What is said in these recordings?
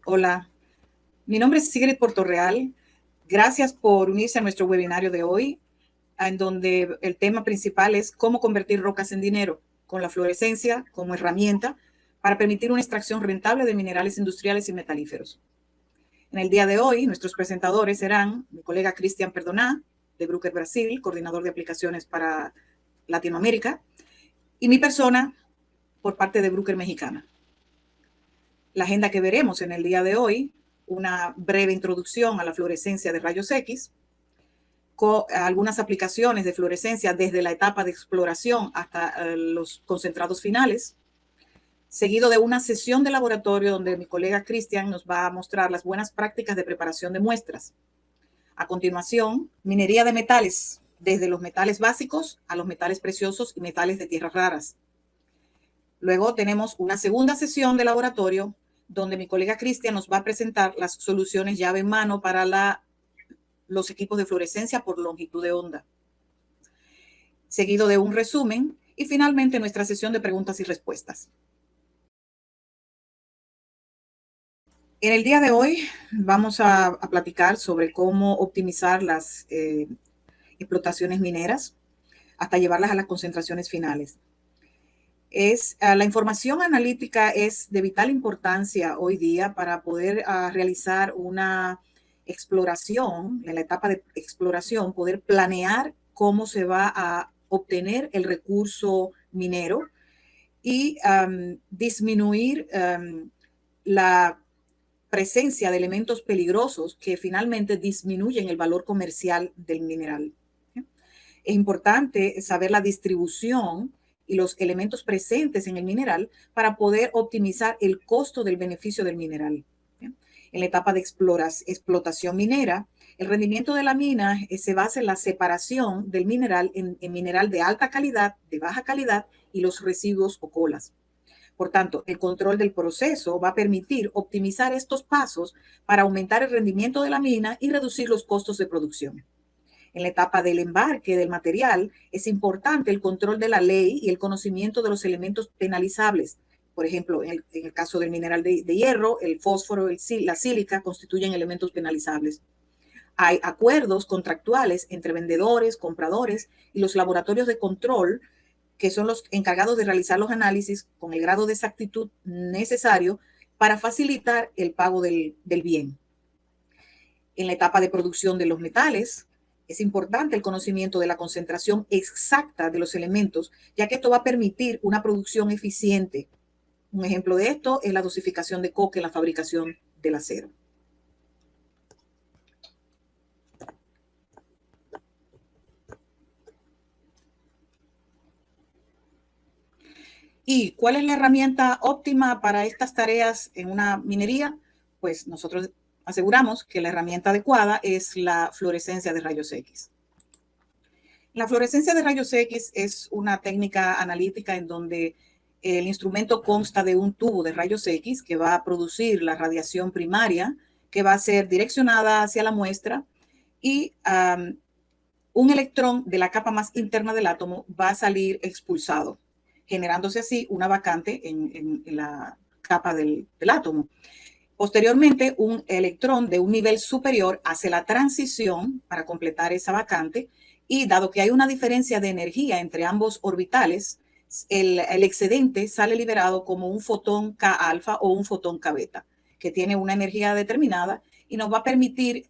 Hola, mi nombre es Sigrid Portorreal. Gracias por unirse a nuestro webinario de hoy, en donde el tema principal es cómo convertir rocas en dinero con la fluorescencia como herramienta para permitir una extracción rentable de minerales industriales y metalíferos. En el día de hoy, nuestros presentadores serán mi colega Cristian Perdoná, de Bruker Brasil, coordinador de aplicaciones para Latinoamérica, y mi persona por parte de Bruker Mexicana. La agenda que veremos en el día de hoy: una breve introducción a la fluorescencia de rayos X, con algunas aplicaciones de fluorescencia desde la etapa de exploración hasta los concentrados finales, seguido de una sesión de laboratorio donde mi colega Cristian nos va a mostrar las buenas prácticas de preparación de muestras. A continuación, minería de metales, desde los metales básicos a los metales preciosos y metales de tierras raras. Luego tenemos una segunda sesión de laboratorio donde mi colega Cristian nos va a presentar las soluciones llave en mano para los equipos de fluorescencia por longitud de onda, seguido de un resumen y finalmente nuestra sesión de preguntas y respuestas. En el día de hoy vamos a platicar sobre cómo optimizar las explotaciones mineras hasta llevarlas a las concentraciones finales. La información analítica es de vital importancia hoy día para poder realizar una exploración, en la etapa de exploración, poder planear cómo se va a obtener el recurso minero y disminuir la presencia de elementos peligrosos que finalmente disminuyen el valor comercial del mineral. Es importante saber la distribución y los elementos presentes en el mineral para poder optimizar el costo del beneficio del mineral. En la etapa de explotación minera, el rendimiento de la mina se basa en la separación del mineral en mineral de alta calidad, de baja calidad y los residuos o colas. Por tanto, el control del proceso va a permitir optimizar estos pasos para aumentar el rendimiento de la mina y reducir los costos de producción. En la etapa del embarque del material, es importante el control de la ley y el conocimiento de los elementos penalizables. Por ejemplo, en el caso del mineral de hierro, el fósforo, la sílica constituyen elementos penalizables. Hay acuerdos contractuales entre vendedores, compradores y los laboratorios de control, que son los encargados de realizar los análisis con el grado de exactitud necesario para facilitar el pago del bien. En la etapa de producción de los metales, es importante el conocimiento de la concentración exacta de los elementos, ya que esto va a permitir una producción eficiente. Un ejemplo de esto es la dosificación de coque en la fabricación del acero. ¿Y cuál es la herramienta óptima para estas tareas en una minería? Pues nosotros aseguramos que la herramienta adecuada es la fluorescencia de rayos X. La fluorescencia de rayos X es una técnica analítica en donde el instrumento consta de un tubo de rayos X que va a producir la radiación primaria, que va a ser direccionada hacia la muestra, y un electrón de la capa más interna del átomo va a salir expulsado, generándose así una vacante en la capa del átomo. Posteriormente, un electrón de un nivel superior hace la transición para completar esa vacante, y dado que hay una diferencia de energía entre ambos orbitales, el excedente sale liberado como un fotón K alfa o un fotón K beta, que tiene una energía determinada y nos va a permitir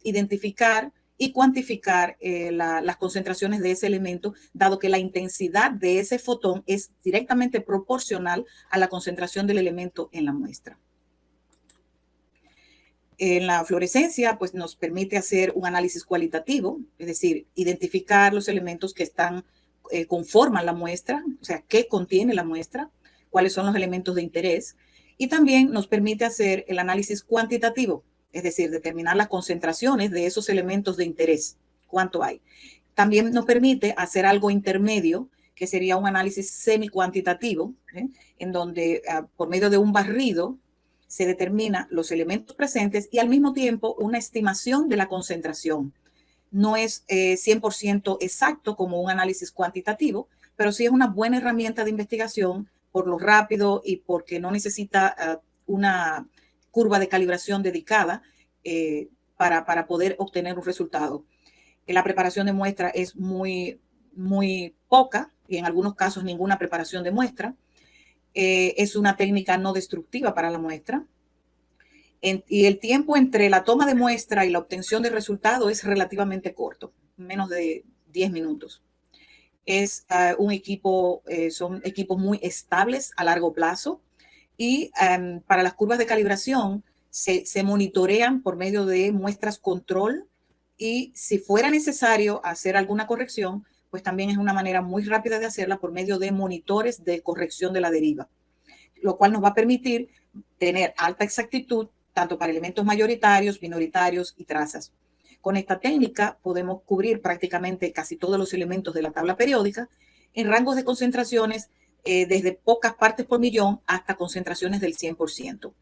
identificar y cuantificar las concentraciones de ese elemento, dado que la intensidad de ese fotón es directamente proporcional a la concentración del elemento en la muestra. En la fluorescencia, pues nos permite hacer un análisis cualitativo, es decir, identificar los elementos que conforman la muestra, o sea, qué contiene la muestra, cuáles son los elementos de interés, y también nos permite hacer el análisis cuantitativo, es decir, determinar las concentraciones de esos elementos de interés, cuánto hay. También nos permite hacer algo intermedio, que sería un análisis semi-cuantitativo, en donde por medio de un barrido se determina los elementos presentes y al mismo tiempo una estimación de la concentración. No es 100% exacto como un análisis cuantitativo, pero sí es una buena herramienta de investigación por lo rápido y porque no necesita una curva de calibración dedicada para poder obtener un resultado. La preparación de muestra es muy poca y en algunos casos ninguna preparación de muestra. Es una técnica no destructiva para la muestra. Y el tiempo entre la toma de muestra y la obtención del resultado es relativamente corto, menos de 10 minutos. Es son equipos muy estables a largo plazo y para las curvas de calibración se monitorean por medio de muestras control y si fuera necesario hacer alguna corrección, pues también es una manera muy rápida de hacerla por medio de monitores de corrección de la deriva, lo cual nos va a permitir tener alta exactitud tanto para elementos mayoritarios, minoritarios y trazas. Con esta técnica podemos cubrir prácticamente casi todos los elementos de la tabla periódica en rangos de concentraciones desde pocas partes por millón hasta concentraciones del 100%.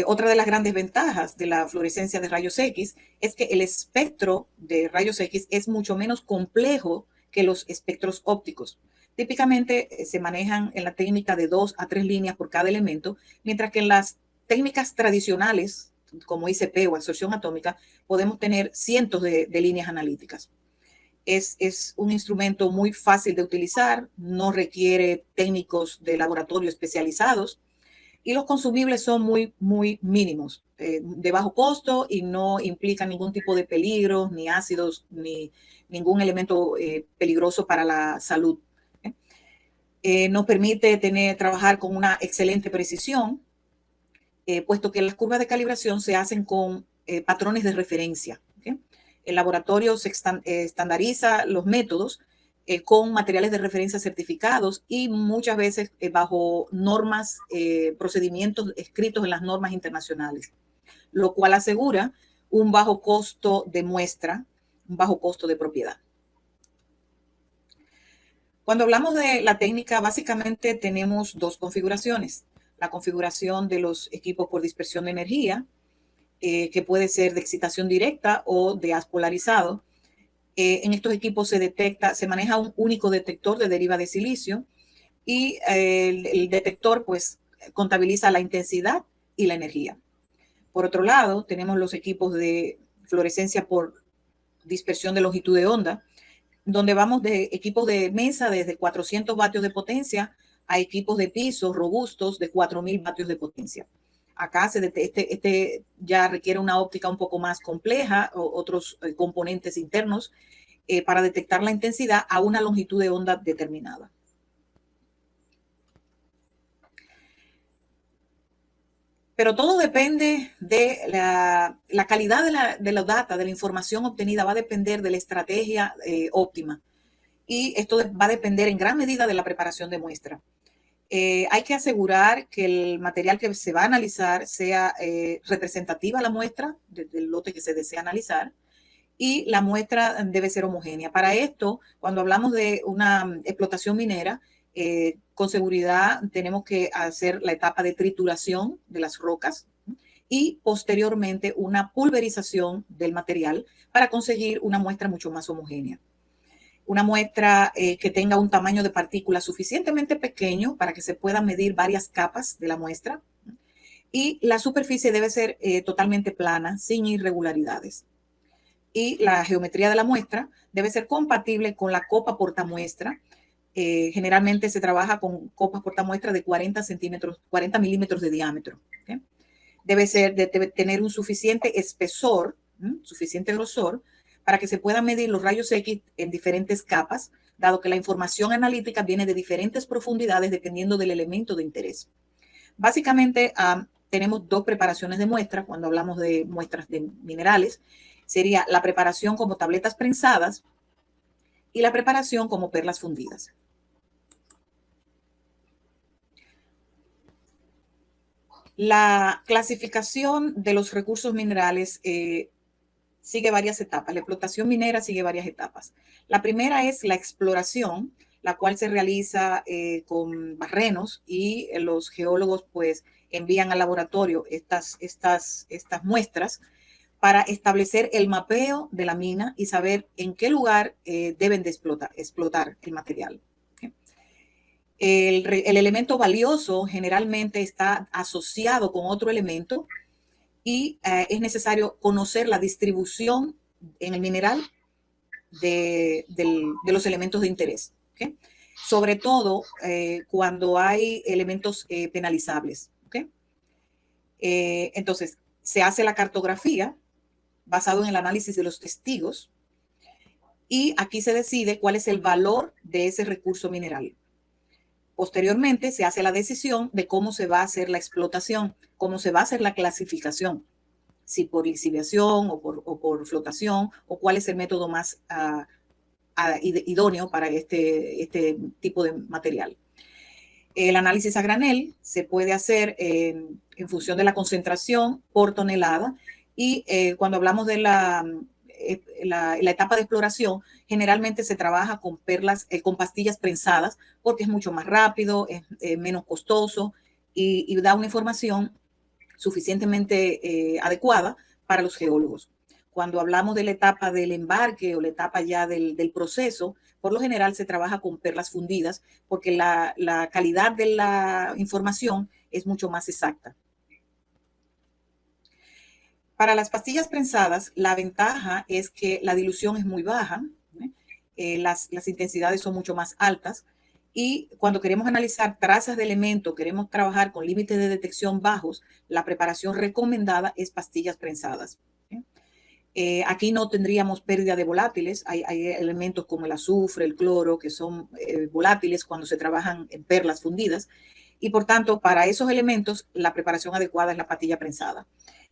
Otra de las grandes ventajas de la fluorescencia de rayos X es que el espectro de rayos X es mucho menos complejo que los espectros ópticos. Típicamente se manejan en la técnica de 2 a 3 líneas por cada elemento, mientras que en las técnicas tradicionales, como ICP o absorción atómica, podemos tener cientos de líneas analíticas. Es un instrumento muy fácil de utilizar, no requiere técnicos de laboratorio especializados y los consumibles son muy mínimos, de bajo costo y no implican ningún tipo de peligro, ni ácidos, ni ningún elemento peligroso para la salud. Nos permite trabajar con una excelente precisión, puesto que las curvas de calibración se hacen con patrones de referencia. ¿Okay? El laboratorio se estandariza los métodos con materiales de referencia certificados y muchas veces bajo normas, procedimientos escritos en las normas internacionales, lo cual asegura un bajo costo de muestra, un bajo costo de propiedad. Cuando hablamos de la técnica, básicamente tenemos dos configuraciones. La configuración de los equipos por dispersión de energía, que puede ser de excitación directa o de haz polarizado. En estos equipos se maneja un único detector de deriva de silicio y el detector pues contabiliza la intensidad y la energía. Por otro lado, tenemos los equipos de fluorescencia por dispersión de longitud de onda, donde vamos de equipos de mesa desde 400 vatios de potencia a equipos de piso robustos de 4000 vatios de potencia. Acá este ya requiere una óptica un poco más compleja, o otros componentes internos para detectar la intensidad a una longitud de onda determinada. Pero todo depende de la calidad de la data, de la información obtenida, va a depender de la estrategia óptima. Y esto va a depender en gran medida de la preparación de muestra. Hay que asegurar que el material que se va a analizar sea representativa a la muestra del lote que se desea analizar y la muestra debe ser homogénea. Para esto, cuando hablamos de una explotación minera, con seguridad tenemos que hacer la etapa de trituración de las rocas y posteriormente una pulverización del material para conseguir una muestra mucho más homogénea. Una muestra que tenga un tamaño de partícula suficientemente pequeño para que se puedan medir varias capas de la muestra y la superficie debe ser totalmente plana, sin irregularidades. Y la geometría de la muestra debe ser compatible con la copa portamuestra. Generalmente se trabaja con copas portamuestra de 40 milímetros de diámetro. ¿Okay? Debe tener un suficiente espesor, suficiente grosor, para que se puedan medir los rayos X en diferentes capas, dado que la información analítica viene de diferentes profundidades dependiendo del elemento de interés. Básicamente, tenemos dos preparaciones de muestras cuando hablamos de muestras de minerales. Sería la preparación como tabletas prensadas y la preparación como perlas fundidas. La clasificación de los recursos minerales sigue varias etapas. La explotación minera sigue varias etapas. La primera es la exploración, la cual se realiza con barrenos y los geólogos pues envían al laboratorio estas muestras para establecer el mapeo de la mina y saber en qué lugar deben de explotar el material. ¿Okay? El elemento valioso generalmente está asociado con otro elemento y es necesario conocer la distribución en el mineral de los elementos de interés. ¿Okay? Sobre todo cuando hay elementos penalizables. ¿Okay? Entonces, se hace la cartografía basado en el análisis de los testigos y aquí se decide cuál es el valor de ese recurso mineral. Posteriormente se hace la decisión de cómo se va a hacer la explotación, cómo se va a hacer la clasificación, si por lixiviación o por flotación, o cuál es el método más idóneo para este tipo de material. El análisis a granel se puede hacer en función de la concentración por tonelada y cuando hablamos de la etapa de exploración, generalmente se trabaja con perlas, con pastillas prensadas, porque es mucho más rápido, es menos costoso y da una información suficientemente adecuada para los geólogos. Cuando hablamos de la etapa del embarque o la etapa ya del proceso, por lo general se trabaja con perlas fundidas porque la calidad de la información es mucho más exacta. Para las pastillas prensadas, la ventaja es que la dilución es muy baja, las intensidades son mucho más altas y cuando queremos analizar trazas de elementos, queremos trabajar con límites de detección bajos, la preparación recomendada es pastillas prensadas. Aquí no tendríamos pérdida de volátiles, hay elementos como el azufre, el cloro, que son volátiles cuando se trabajan en perlas fundidas y por tanto para esos elementos la preparación adecuada es la pastilla prensada.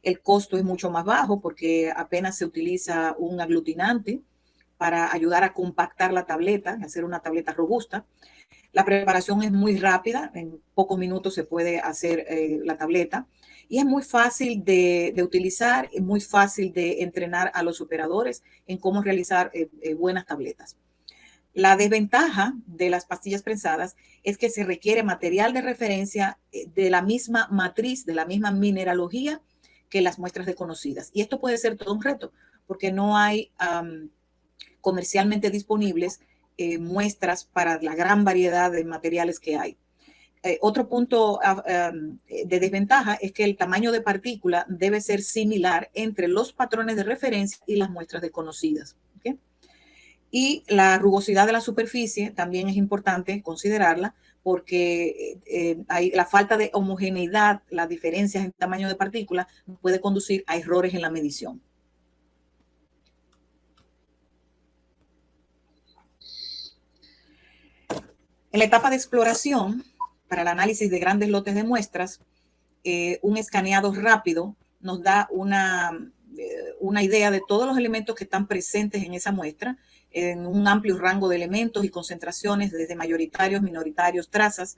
El costo es mucho más bajo porque apenas se utiliza un aglutinante para ayudar a compactar la tableta, hacer una tableta robusta. La preparación es muy rápida, en pocos minutos se puede hacer la tableta y es muy fácil de utilizar, es muy fácil de entrenar a los operadores en cómo realizar buenas tabletas. La desventaja de las pastillas prensadas es que se requiere material de referencia de la misma matriz, de la misma mineralogía que las muestras desconocidas. Y esto puede ser todo un reto porque no hay comercialmente disponibles muestras para la gran variedad de materiales que hay. Otro punto de desventaja es que el tamaño de partícula debe ser similar entre los patrones de referencia y las muestras desconocidas. ¿Okay? Y la rugosidad de la superficie también es importante considerarla porque hay la falta de homogeneidad, las diferencias en tamaño de partícula puede conducir a errores en la medición. En la etapa de exploración, para el análisis de grandes lotes de muestras, un escaneado rápido nos da una idea de todos los elementos que están presentes en esa muestra, en un amplio rango de elementos y concentraciones, desde mayoritarios, minoritarios, trazas,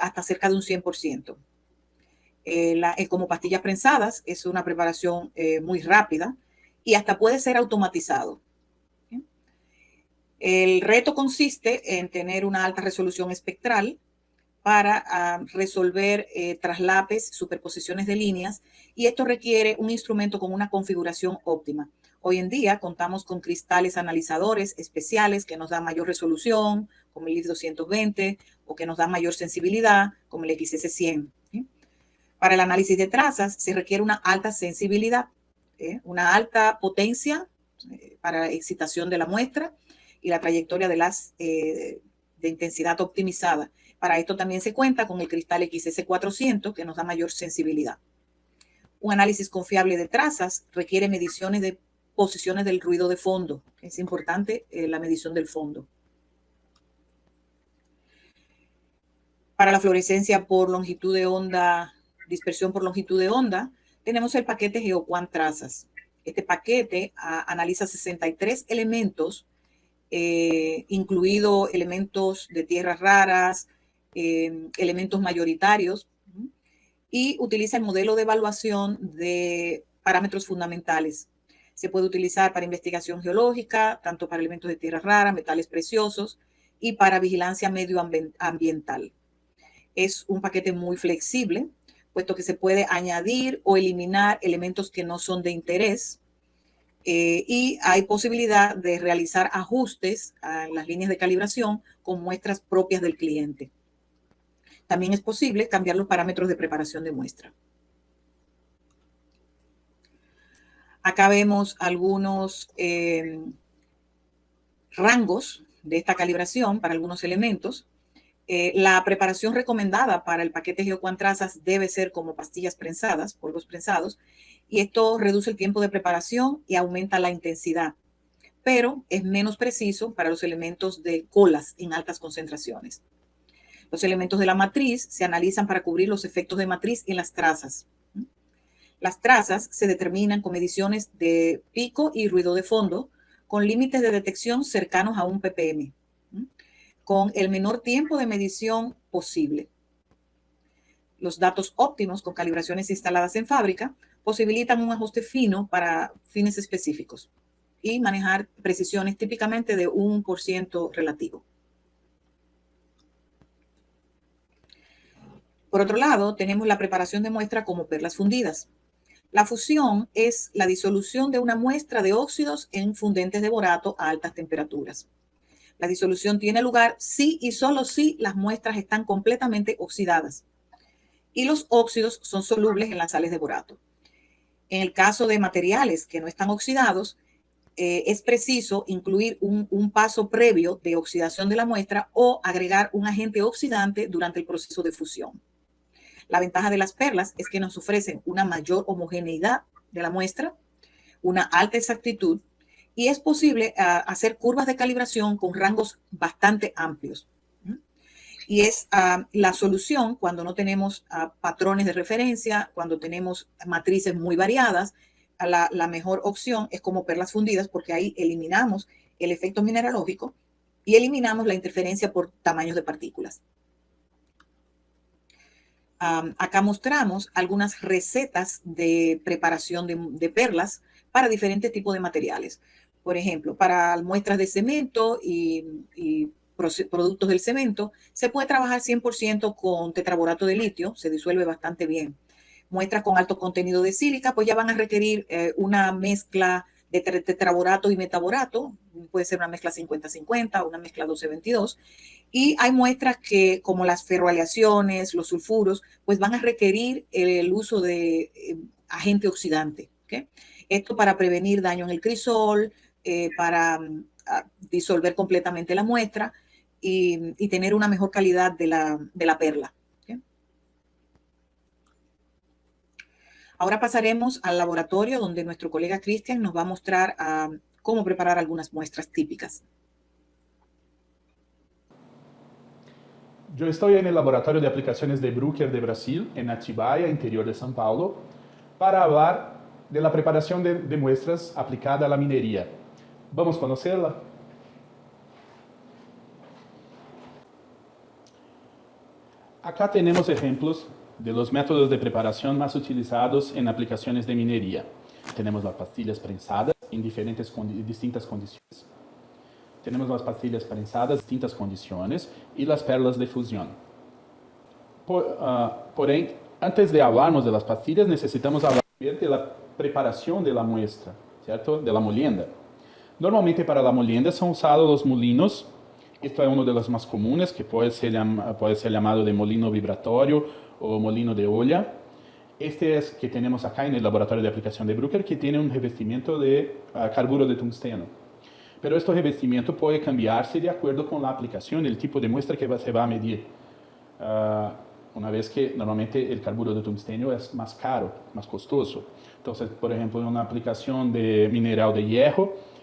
hasta cerca de un 100%. Como pastillas prensadas, es una preparación muy rápida y hasta puede ser automatizado. El reto consiste en tener una alta resolución espectral para resolver traslapes, superposiciones de líneas, y esto requiere un instrumento con una configuración óptima. Hoy en día contamos con cristales analizadores especiales que nos dan mayor resolución, como el IF220, o que nos dan mayor sensibilidad, como el XS100. ¿Sí? Para el análisis de trazas se requiere una alta sensibilidad, una alta potencia para excitación de la muestra y la trayectoria de intensidad optimizada. Para esto también se cuenta con el cristal XS400 que nos da mayor sensibilidad. Un análisis confiable de trazas requiere mediciones de posiciones del ruido de fondo. Es importante la medición del fondo. Para la fluorescencia por longitud de onda, dispersión por longitud de onda, tenemos el paquete GeoQuant Trazas. Este paquete analiza 63 elementos, incluido elementos de tierras raras, elementos mayoritarios, y utiliza el modelo de evaluación de parámetros fundamentales. Se puede utilizar para investigación geológica, tanto para elementos de tierras raras, metales preciosos y para vigilancia medioambiental. Es un paquete muy flexible, puesto que se puede añadir o eliminar elementos que no son de interés. y hay posibilidad de realizar ajustes a las líneas de calibración con muestras propias del cliente. También es posible cambiar los parámetros de preparación de muestra. Acá vemos algunos rangos de esta calibración para algunos elementos. La preparación recomendada para el paquete geocuantrazas debe ser como pastillas prensadas, polvos prensados, y esto reduce el tiempo de preparación y aumenta la intensidad, pero es menos preciso para los elementos de colas en altas concentraciones. Los elementos de la matriz se analizan para cubrir los efectos de matriz en las trazas. Las trazas se determinan con mediciones de pico y ruido de fondo, con límites de detección cercanos a 1 ppm, con el menor tiempo de medición posible. Los datos óptimos con calibraciones instaladas en fábrica posibilitan un ajuste fino para fines específicos y manejar precisiones típicamente de 1% relativo. Por otro lado, tenemos la preparación de muestra como perlas fundidas. La fusión es la disolución de una muestra de óxidos en fundentes de borato a altas temperaturas. La disolución tiene lugar si y solo si las muestras están completamente oxidadas y los óxidos son solubles en las sales de borato. En el caso de materiales que no están oxidados, es preciso incluir un paso previo de oxidación de la muestra o agregar un agente oxidante durante el proceso de fusión. La ventaja de las perlas es que nos ofrecen una mayor homogeneidad de la muestra, una alta exactitud, y es posible hacer curvas de calibración con rangos bastante amplios. Y es la solución cuando no tenemos patrones de referencia, cuando tenemos matrices muy variadas. La mejor opción es como perlas fundidas, porque ahí eliminamos el efecto mineralógico y eliminamos la interferencia por tamaños de partículas. Acá mostramos algunas recetas de preparación de perlas para diferentes tipos de materiales. Por ejemplo, para muestras de cemento y productos del cemento, se puede trabajar 100% con tetraborato de litio, se disuelve bastante bien. Muestras con alto contenido de sílica, pues ya van a requerir una mezcla de tetraborato y metaborato, puede ser una mezcla 50-50, una mezcla 12-22, y hay muestras que, como las ferroaleaciones, los sulfuros, pues van a requerir el uso de agente oxidante, ¿okay? Esto para prevenir daño en el crisol, para disolver completamente la muestra y tener una mejor calidad de la perla. ¿Okay? Ahora pasaremos al laboratorio donde nuestro colega Cristian nos va a mostrar cómo preparar algunas muestras típicas. Yo estoy en el laboratorio de aplicaciones de Bruker de Brasil, en Atibaia, interior de São Paulo, para hablar de la preparación de muestras aplicada a la minería. ¿Vamos a conocerla? Acá tenemos ejemplos de los métodos de preparación más utilizados en aplicaciones de minería. Tenemos las pastillas prensadas en distintas condiciones. Tenemos las pastillas prensadas en distintas condiciones y las perlas de fusión. Porém, antes de hablarnos de las pastillas, necesitamos hablar de la preparación de la muestra, ¿cierto? De la molienda. Normalmente para la molienda son usados los molinos. Esto es uno de los más comunes, que puede ser llamado de molino vibratorio o molino de olla. Este es que tenemos acá en el laboratorio de aplicación de Bruker, que tiene un revestimiento de carburo de tungsteno. Pero este revestimiento puede cambiarse de acuerdo con la aplicación, el tipo de muestra que se va a medir. Una vez que normalmente el carburo de tungsteno es más caro, más costoso. Entonces, por ejemplo, en una aplicación de mineral de hierro,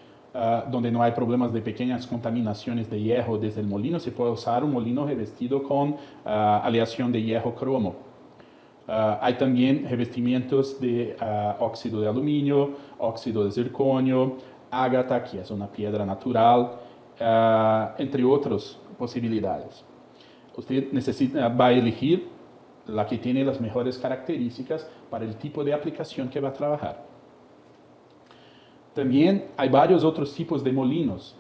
donde no hay problemas de pequeñas contaminaciones de hierro desde el molino, se puede usar un molino revestido con aleación de hierro cromo. Hay también revestimientos de óxido de aluminio, óxido de zirconio, ágata, que es una piedra natural, entre otras posibilidades. Usted va a elegir la que tiene las mejores características para el tipo de aplicación que va a trabajar. También hay varios otros tipos de molinos.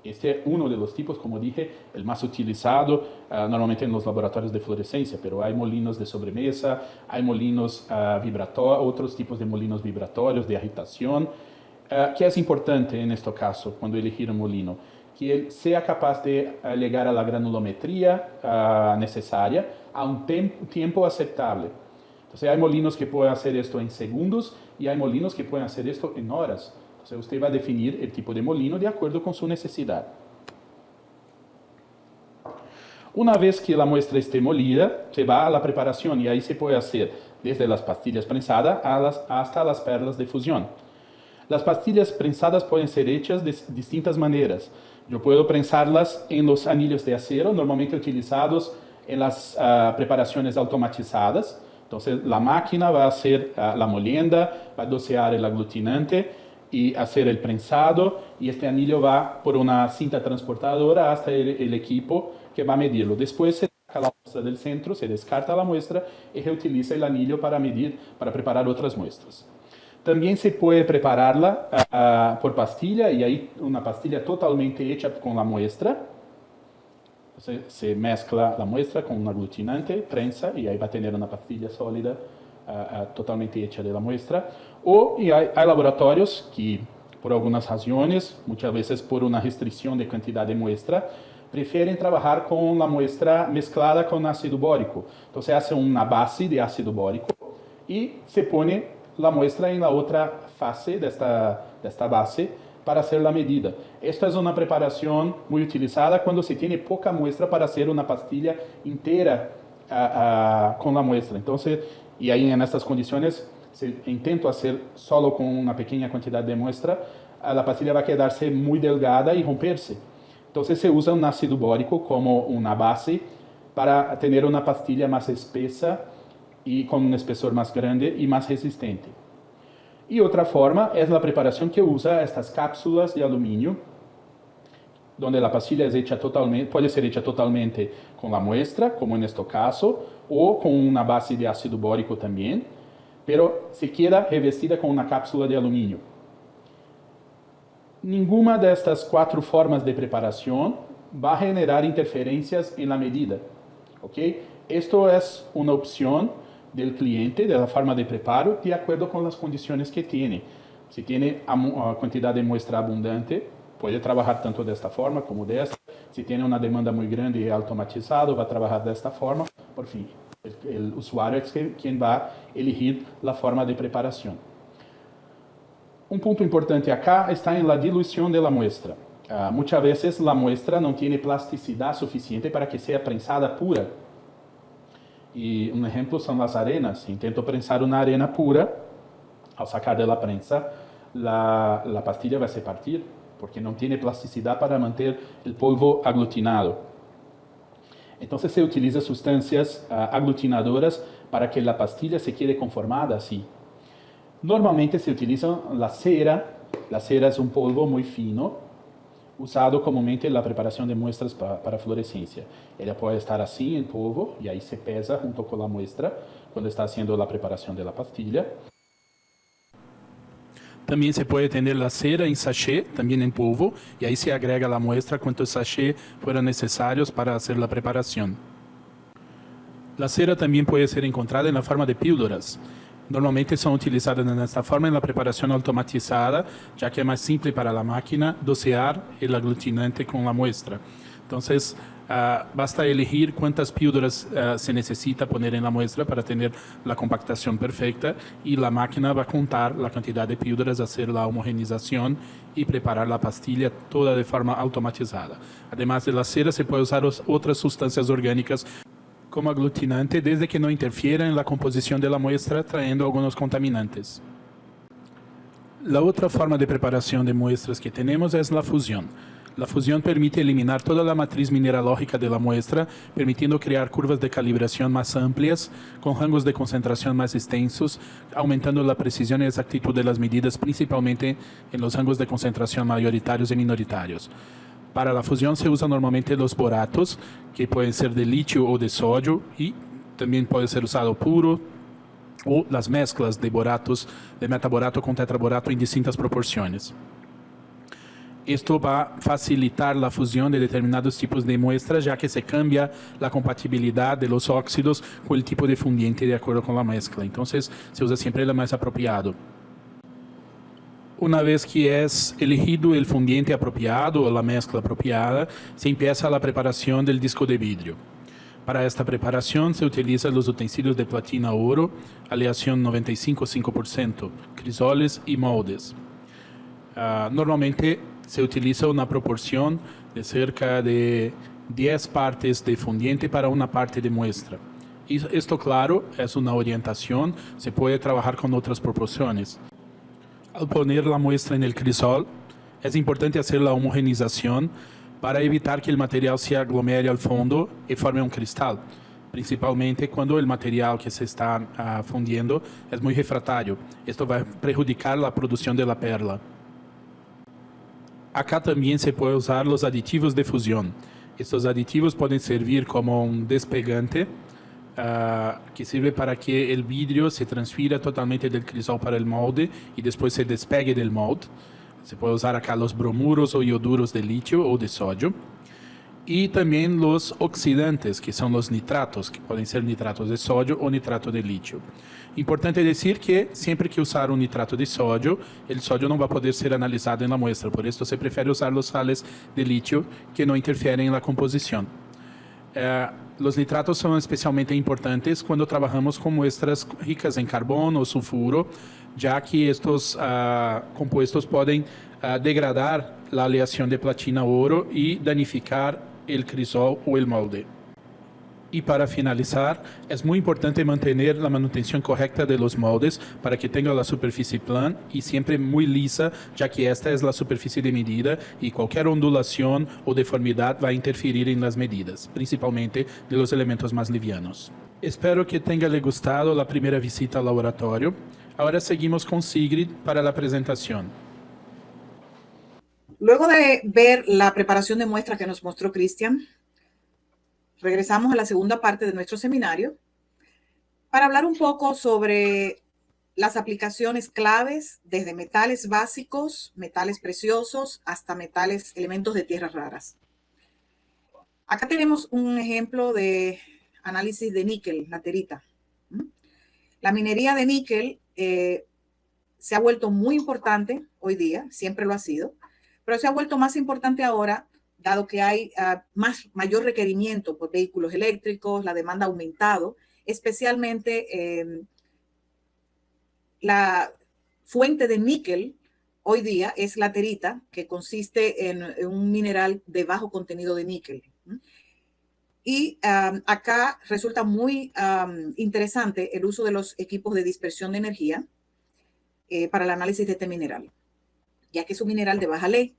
Este es uno de los tipos, como dije, el más utilizado normalmente en los laboratorios de fluorescencia, pero hay molinos de sobremesa, hay molinos vibratorios, otros tipos de molinos vibratorios de agitación. que es importante en este caso cuando elegir un molino, que él sea capaz de llegar a la granulometría necesaria a un tiempo aceptable. Entonces hay molinos que pueden hacer esto en segundos y hay molinos que pueden hacer esto en horas. Entonces usted va a definir el tipo de molino de acuerdo con su necesidad. Una vez que la muestra esté molida, se va a la preparación y ahí se puede hacer desde las pastillas prensadas hasta las perlas de fusión. Las pastillas prensadas pueden ser hechas de distintas maneras. Yo puedo prensarlas en los anillos de acero, normalmente utilizados en las preparaciones automatizadas. Entonces la máquina va a hacer la molienda, va a dosear el aglutinante y hacer el prensado, y este anillo va por una cinta transportadora hasta el equipo que va a medirlo. Después se saca la muestra del centro, se descarta la muestra y reutiliza el anillo para medir, para preparar otras muestras. También se puede prepararla por pastilla, y ahí una pastilla totalmente hecha con la muestra. Entonces, se mezcla la muestra con un aglutinante, prensa, y ahí va a tener una pastilla sólida totalmente hecha de la muestra. Y hay laboratorios que, por algunas razones, muchas veces por una restricción de cantidad de muestra, prefieren trabajar con la muestra mezclada con ácido bórico. Entonces hace una base de ácido bórico y se pone la muestra en la otra fase de esta base para hacer la medida. Esta es una preparación muy utilizada cuando se tiene poca muestra para hacer una pastilla entera con la muestra. Entonces, y ahí en estas condiciones, se intenta hacer solo con una pequeña cantidad de muestra, la pastilla va a quedarse muy delgada y romperse. Entonces se usa un ácido bórico como una base para tener una pastilla más espesa y con un espesor más grande y más resistente. Y otra forma es la preparación que usa estas cápsulas de aluminio, donde la pastilla es hecha totalmente, puede ser hecha totalmente con la muestra, como en este caso, o con una base de ácido bórico también, pero se queda revestida con una cápsula de aluminio. Ninguna de estas 4 formas de preparación va a generar interferencias en la medida. ¿Okay? Esto es una opción del cliente, de la forma de preparo, de acuerdo con las condiciones que tiene. Si tiene una cantidad de muestra abundante, puede trabajar tanto de esta forma como de esta. Si tiene una demanda muy grande y automatizado, va a trabajar de esta forma. Por fin, el usuario es quien va a elegir la forma de preparación. Un punto importante acá está en la dilución de la muestra. Muchas veces la muestra no tiene plasticidad suficiente para que sea prensada pura. Y un ejemplo son las arenas. Si intento prensar una arena pura, al sacar de la prensa, la pastilla va a se partir, porque no tiene plasticidad para mantener el polvo aglutinado. Entonces se utilizan sustancias aglutinadoras para que la pastilla se quede conformada así. Normalmente se utiliza la cera. La cera es un polvo muy fino, usado comúnmente en la preparación de muestras para fluorescencia. Ella puede estar así en polvo y ahí se pesa junto con la muestra cuando está haciendo la preparación de la pastilla. También se puede tener la cera en sachet, también en polvo, y ahí se agrega la muestra cuántos sachets fueran necesarios para hacer la preparación. La cera también puede ser encontrada en la forma de píldoras. Normalmente son utilizadas en esta forma en la preparación automatizada, ya que es más simple para la máquina dosear el aglutinante con la muestra. Entonces, basta elegir cuántas píldoras se necesita poner en la muestra para tener la compactación perfecta, y la máquina va a contar la cantidad de píldoras, hacer la homogenización y preparar la pastilla toda de forma automatizada. Además de la cera, se puede usar otras sustancias orgánicas como aglutinante, desde que no interfiera en la composición de la muestra, trayendo algunos contaminantes. La otra forma de preparación de muestras que tenemos es la fusión. La fusión permite eliminar toda la matriz mineralógica de la muestra, permitiendo crear curvas de calibración más amplias, con rangos de concentración más extensos, aumentando la precisión y exactitud de las medidas, principalmente en los rangos de concentración mayoritarios y minoritarios. Para la fusión se usan normalmente los boratos, que pueden ser de litio o de sodio, y también puede ser usado puro, o las mezclas de boratos, de metaborato con tetraborato en distintas proporciones. Esto va a facilitar la fusión de determinados tipos de muestras, ya que se cambia la compatibilidad de los óxidos con el tipo de fundiente de acuerdo con la mezcla. Entonces, se usa siempre el más apropiado. Una vez que es elegido el fundiente apropiado o la mezcla apropiada, se empieza la preparación del disco de vidrio. Para esta preparación se utilizan los utensilios de platina-oro, aleación 95,5%, crisoles y moldes. Normalmente se utiliza una proporción de cerca de 10 partes de fundiente para una parte de muestra. Y esto, claro, es una orientación, se puede trabajar con otras proporciones. Al poner la muestra en el crisol, es importante hacer la homogenización para evitar que el material se aglomere al fondo y forme un cristal, principalmente cuando el material que se está fundiendo es muy refractario. Esto va a perjudicar la producción de la perla. Acá también se puede usar los aditivos de fusión. Estos aditivos pueden servir como un despegante que sirve para que el vidrio se transfiera totalmente del crisol para el molde y después se despegue del molde. Se puede usar acá los bromuros o ioduros de litio o de sodio. Y también los oxidantes, que son los nitratos, que pueden ser nitratos de sodio o nitrato de litio. Importante decir que siempre que usar un nitrato de sodio, el sodio no va a poder ser analizado en la muestra, por esto se prefiere usar los sales de litio que no interfieren en la composición. Los nitratos son especialmente importantes cuando trabajamos con muestras ricas en carbón o sulfuro, ya que estos compuestos pueden degradar la aleación de platina-oro y danificar el crisol o el molde. Y para finalizar, es muy importante mantener la manutención correcta de los moldes para que tenga la superficie plana y siempre muy lisa, ya que esta es la superficie de medida y cualquier ondulación o deformidad va a interferir en las medidas, principalmente de los elementos más livianos. Espero que tenga le gustado la primera visita al laboratorio. Ahora seguimos con Sigrid para la presentación. Luego de ver la preparación de muestra que nos mostró Cristian, regresamos a la segunda parte de nuestro seminario para hablar un poco sobre las aplicaciones claves desde metales básicos, metales preciosos, hasta elementos de tierras raras. Acá tenemos un ejemplo de análisis de níquel, laterita. La minería de níquel se ha vuelto muy importante hoy día, siempre lo ha sido, pero se ha vuelto más importante ahora, dado que hay mayor requerimiento por vehículos eléctricos, la demanda ha aumentado, especialmente la fuente de níquel hoy día es laterita, que consiste en un mineral de bajo contenido de níquel. Y acá resulta muy interesante el uso de los equipos de dispersión de energía para el análisis de este mineral, ya que es un mineral de baja ley.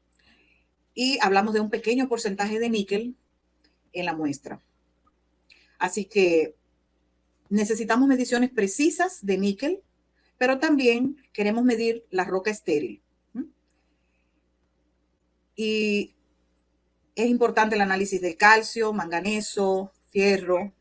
Y hablamos de un pequeño porcentaje de níquel en la muestra. Así que necesitamos mediciones precisas de níquel, pero también queremos medir la roca estéril. Y es importante el análisis del calcio, manganeso, fierro,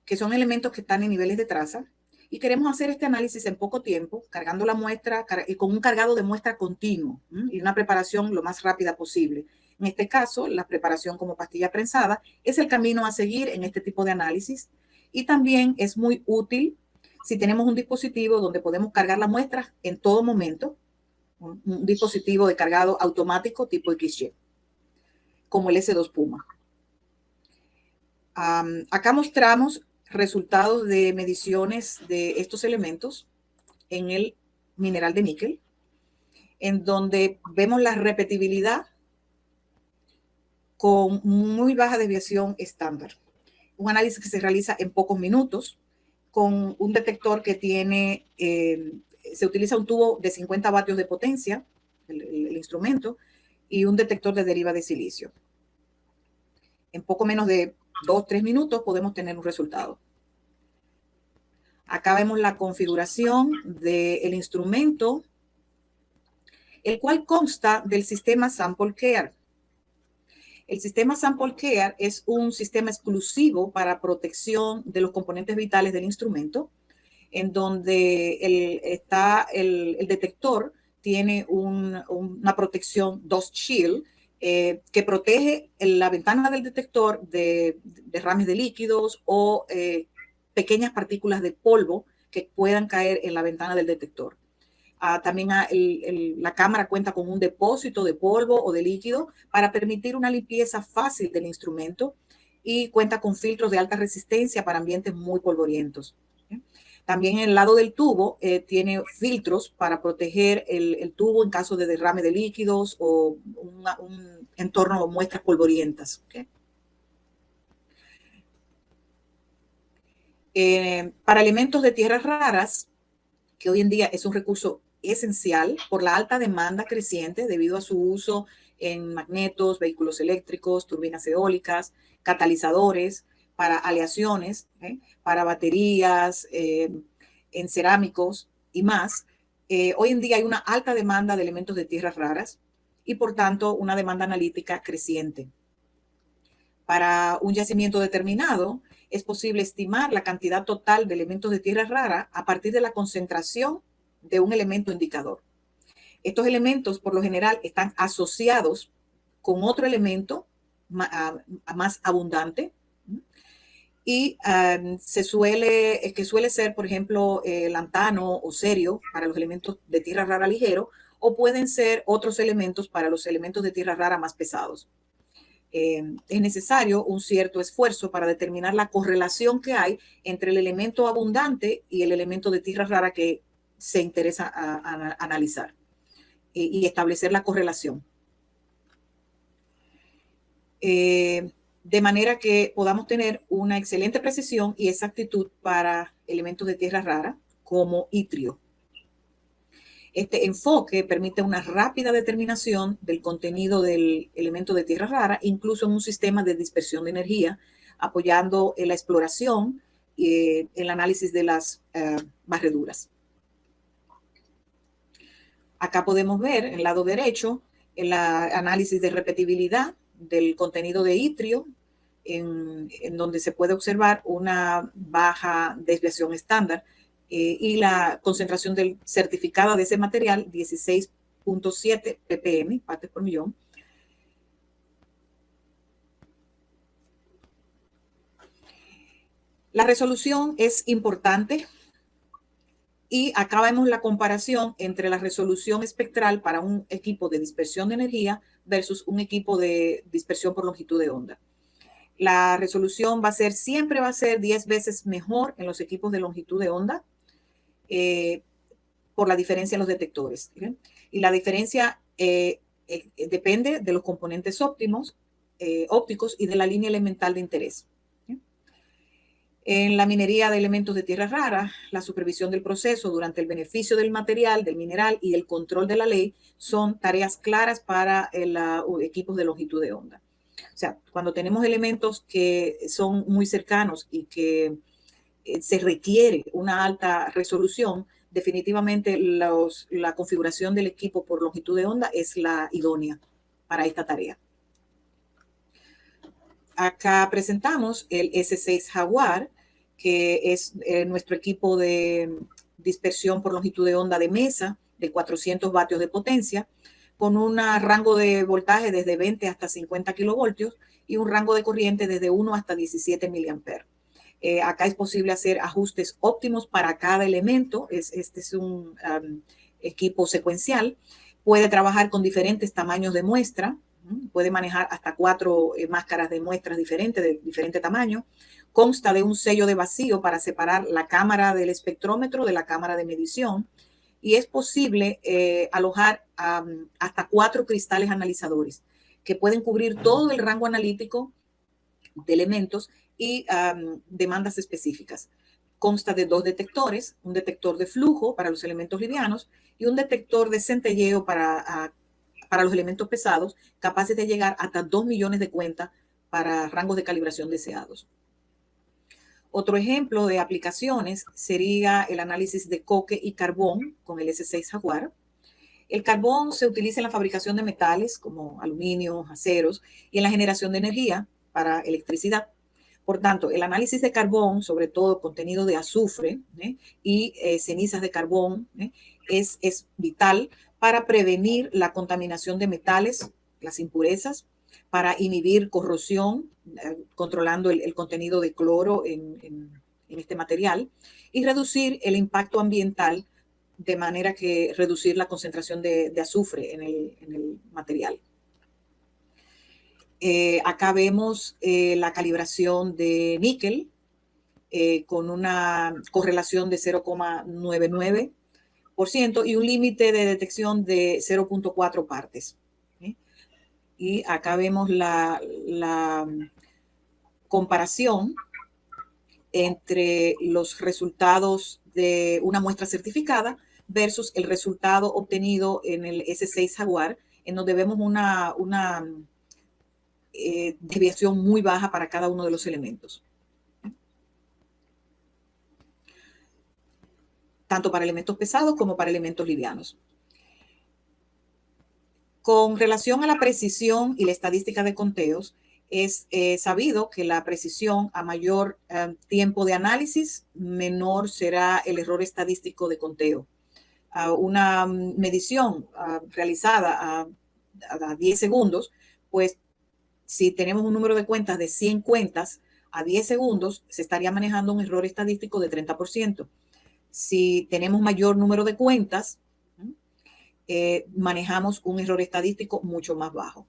que son elementos que están en niveles de traza. Y queremos hacer este análisis en poco tiempo, cargando la muestra y con un cargado de muestra continuo y una preparación lo más rápida posible. En este caso, la preparación como pastilla prensada es el camino a seguir en este tipo de análisis y también es muy útil si tenemos un dispositivo donde podemos cargar la muestra en todo momento, un dispositivo de cargado automático tipo XY, como el S2 Puma. Acá mostramos resultados de mediciones de estos elementos en el mineral de níquel, en donde vemos la repetibilidad con muy baja desviación estándar. Un análisis que se realiza en pocos minutos con un detector que tiene, se utiliza un tubo de 50 vatios de potencia, el instrumento, y un detector de deriva de silicio. En poco menos de 2-3 minutos podemos tener un resultado. Acá vemos la configuración del instrumento, el cual consta del sistema Sample Care. El sistema Sample Care es un sistema exclusivo para protección de los componentes vitales del instrumento, en donde el detector tiene una protección Dust Shield que protege la ventana del detector de derrames de líquidos o pequeñas partículas de polvo que puedan caer en la ventana del detector. También la cámara cuenta con un depósito de polvo o de líquido para permitir una limpieza fácil del instrumento y cuenta con filtros de alta resistencia para ambientes muy polvorientos. También en el lado del tubo tiene filtros para proteger el tubo en caso de derrame de líquidos o un entorno o muestras polvorientas. ¿Okay? Para elementos de tierras raras, que hoy en día es un recurso esencial por la alta demanda creciente debido a su uso en magnetos, vehículos eléctricos, turbinas eólicas, catalizadores, para aleaciones, para baterías, en cerámicos y más. Hoy en día hay una alta demanda de elementos de tierras raras y por tanto una demanda analítica creciente. Para un yacimiento determinado, es posible estimar la cantidad total de elementos de tierra rara a partir de la concentración de un elemento indicador. Estos elementos, por lo general, están asociados con otro elemento más abundante y que suele ser, por ejemplo, lantano o cerio para los elementos de tierra rara ligero, o pueden ser otros elementos para los elementos de tierra rara más pesados. Es necesario un cierto esfuerzo para determinar la correlación que hay entre el elemento abundante y el elemento de tierra rara que se interesa analizar y establecer la correlación. De manera que podamos tener una excelente precisión y exactitud para elementos de tierra rara como itrio. Este enfoque permite una rápida determinación del contenido del elemento de tierra rara, incluso en un sistema de dispersión de energía, apoyando en la exploración y el análisis de las barreduras. Acá podemos ver en el lado derecho el análisis de repetibilidad del contenido de itrio, en donde se puede observar una baja desviación estándar y la concentración certificada de ese material, 16.7 ppm, partes por millón. La resolución es importante y acá vemos la comparación entre la resolución espectral para un equipo de dispersión de energía versus un equipo de dispersión por longitud de onda. La resolución siempre va a ser 10 veces mejor en los equipos de longitud de onda, por la diferencia en los detectores. ¿Sí? Y la diferencia depende de los componentes ópticos y de la línea elemental de interés. ¿Sí? En la minería de elementos de tierra rara, la supervisión del proceso durante el beneficio del material, del mineral y el control de la ley son tareas claras para equipos de longitud de onda. O sea, cuando tenemos elementos que son muy cercanos y que se requiere una alta resolución, definitivamente la configuración del equipo por longitud de onda es la idónea para esta tarea. Acá presentamos el S6 Jaguar, que es nuestro equipo de dispersión por longitud de onda de mesa de 400 vatios de potencia, con un rango de voltaje desde 20 hasta 50 kilovoltios y un rango de corriente desde 1 hasta 17 miliamperes. Acá es posible hacer ajustes óptimos para cada elemento. Este es un equipo secuencial. Puede trabajar con diferentes tamaños de muestra. Puede manejar hasta 4 máscaras de muestras diferentes, de diferente tamaño. Consta de un sello de vacío para separar la cámara del espectrómetro de la cámara de medición. Y es posible alojar hasta 4 cristales analizadores que pueden cubrir todo el rango analítico de elementos y demandas específicas. Consta de 2 detectores, un detector de flujo para los elementos livianos y un detector de centelleo para los elementos pesados, capaces de llegar hasta 2 millones de cuentas para rangos de calibración deseados. Otro ejemplo de aplicaciones sería el análisis de coque y carbón con el S6 Jaguar. El carbón se utiliza en la fabricación de metales como aluminio, aceros y en la generación de energía para electricidad. Por tanto, el análisis de carbón, sobre todo contenido de azufre y cenizas de carbón, es vital para prevenir la contaminación de metales, las impurezas, para inhibir corrosión, controlando el contenido de cloro en este material, y reducir el impacto ambiental de manera que reducir la concentración de azufre en el material. Acá vemos la calibración de níquel con una correlación de 0,99% y un límite de detección de 0,4 partes. Y acá vemos la comparación entre los resultados de una muestra certificada versus el resultado obtenido en el S6 Jaguar, en donde vemos una desviación muy baja para cada uno de los elementos. Tanto para elementos pesados como para elementos livianos. Con relación a la precisión y la estadística de conteos, es sabido que la precisión a mayor tiempo de análisis, menor será el error estadístico de conteo. Una medición realizada a 10 segundos, pues si tenemos un número de cuentas de 100 cuentas a 10 segundos, se estaría manejando un error estadístico de 30%. Si tenemos mayor número de cuentas, manejamos un error estadístico mucho más bajo.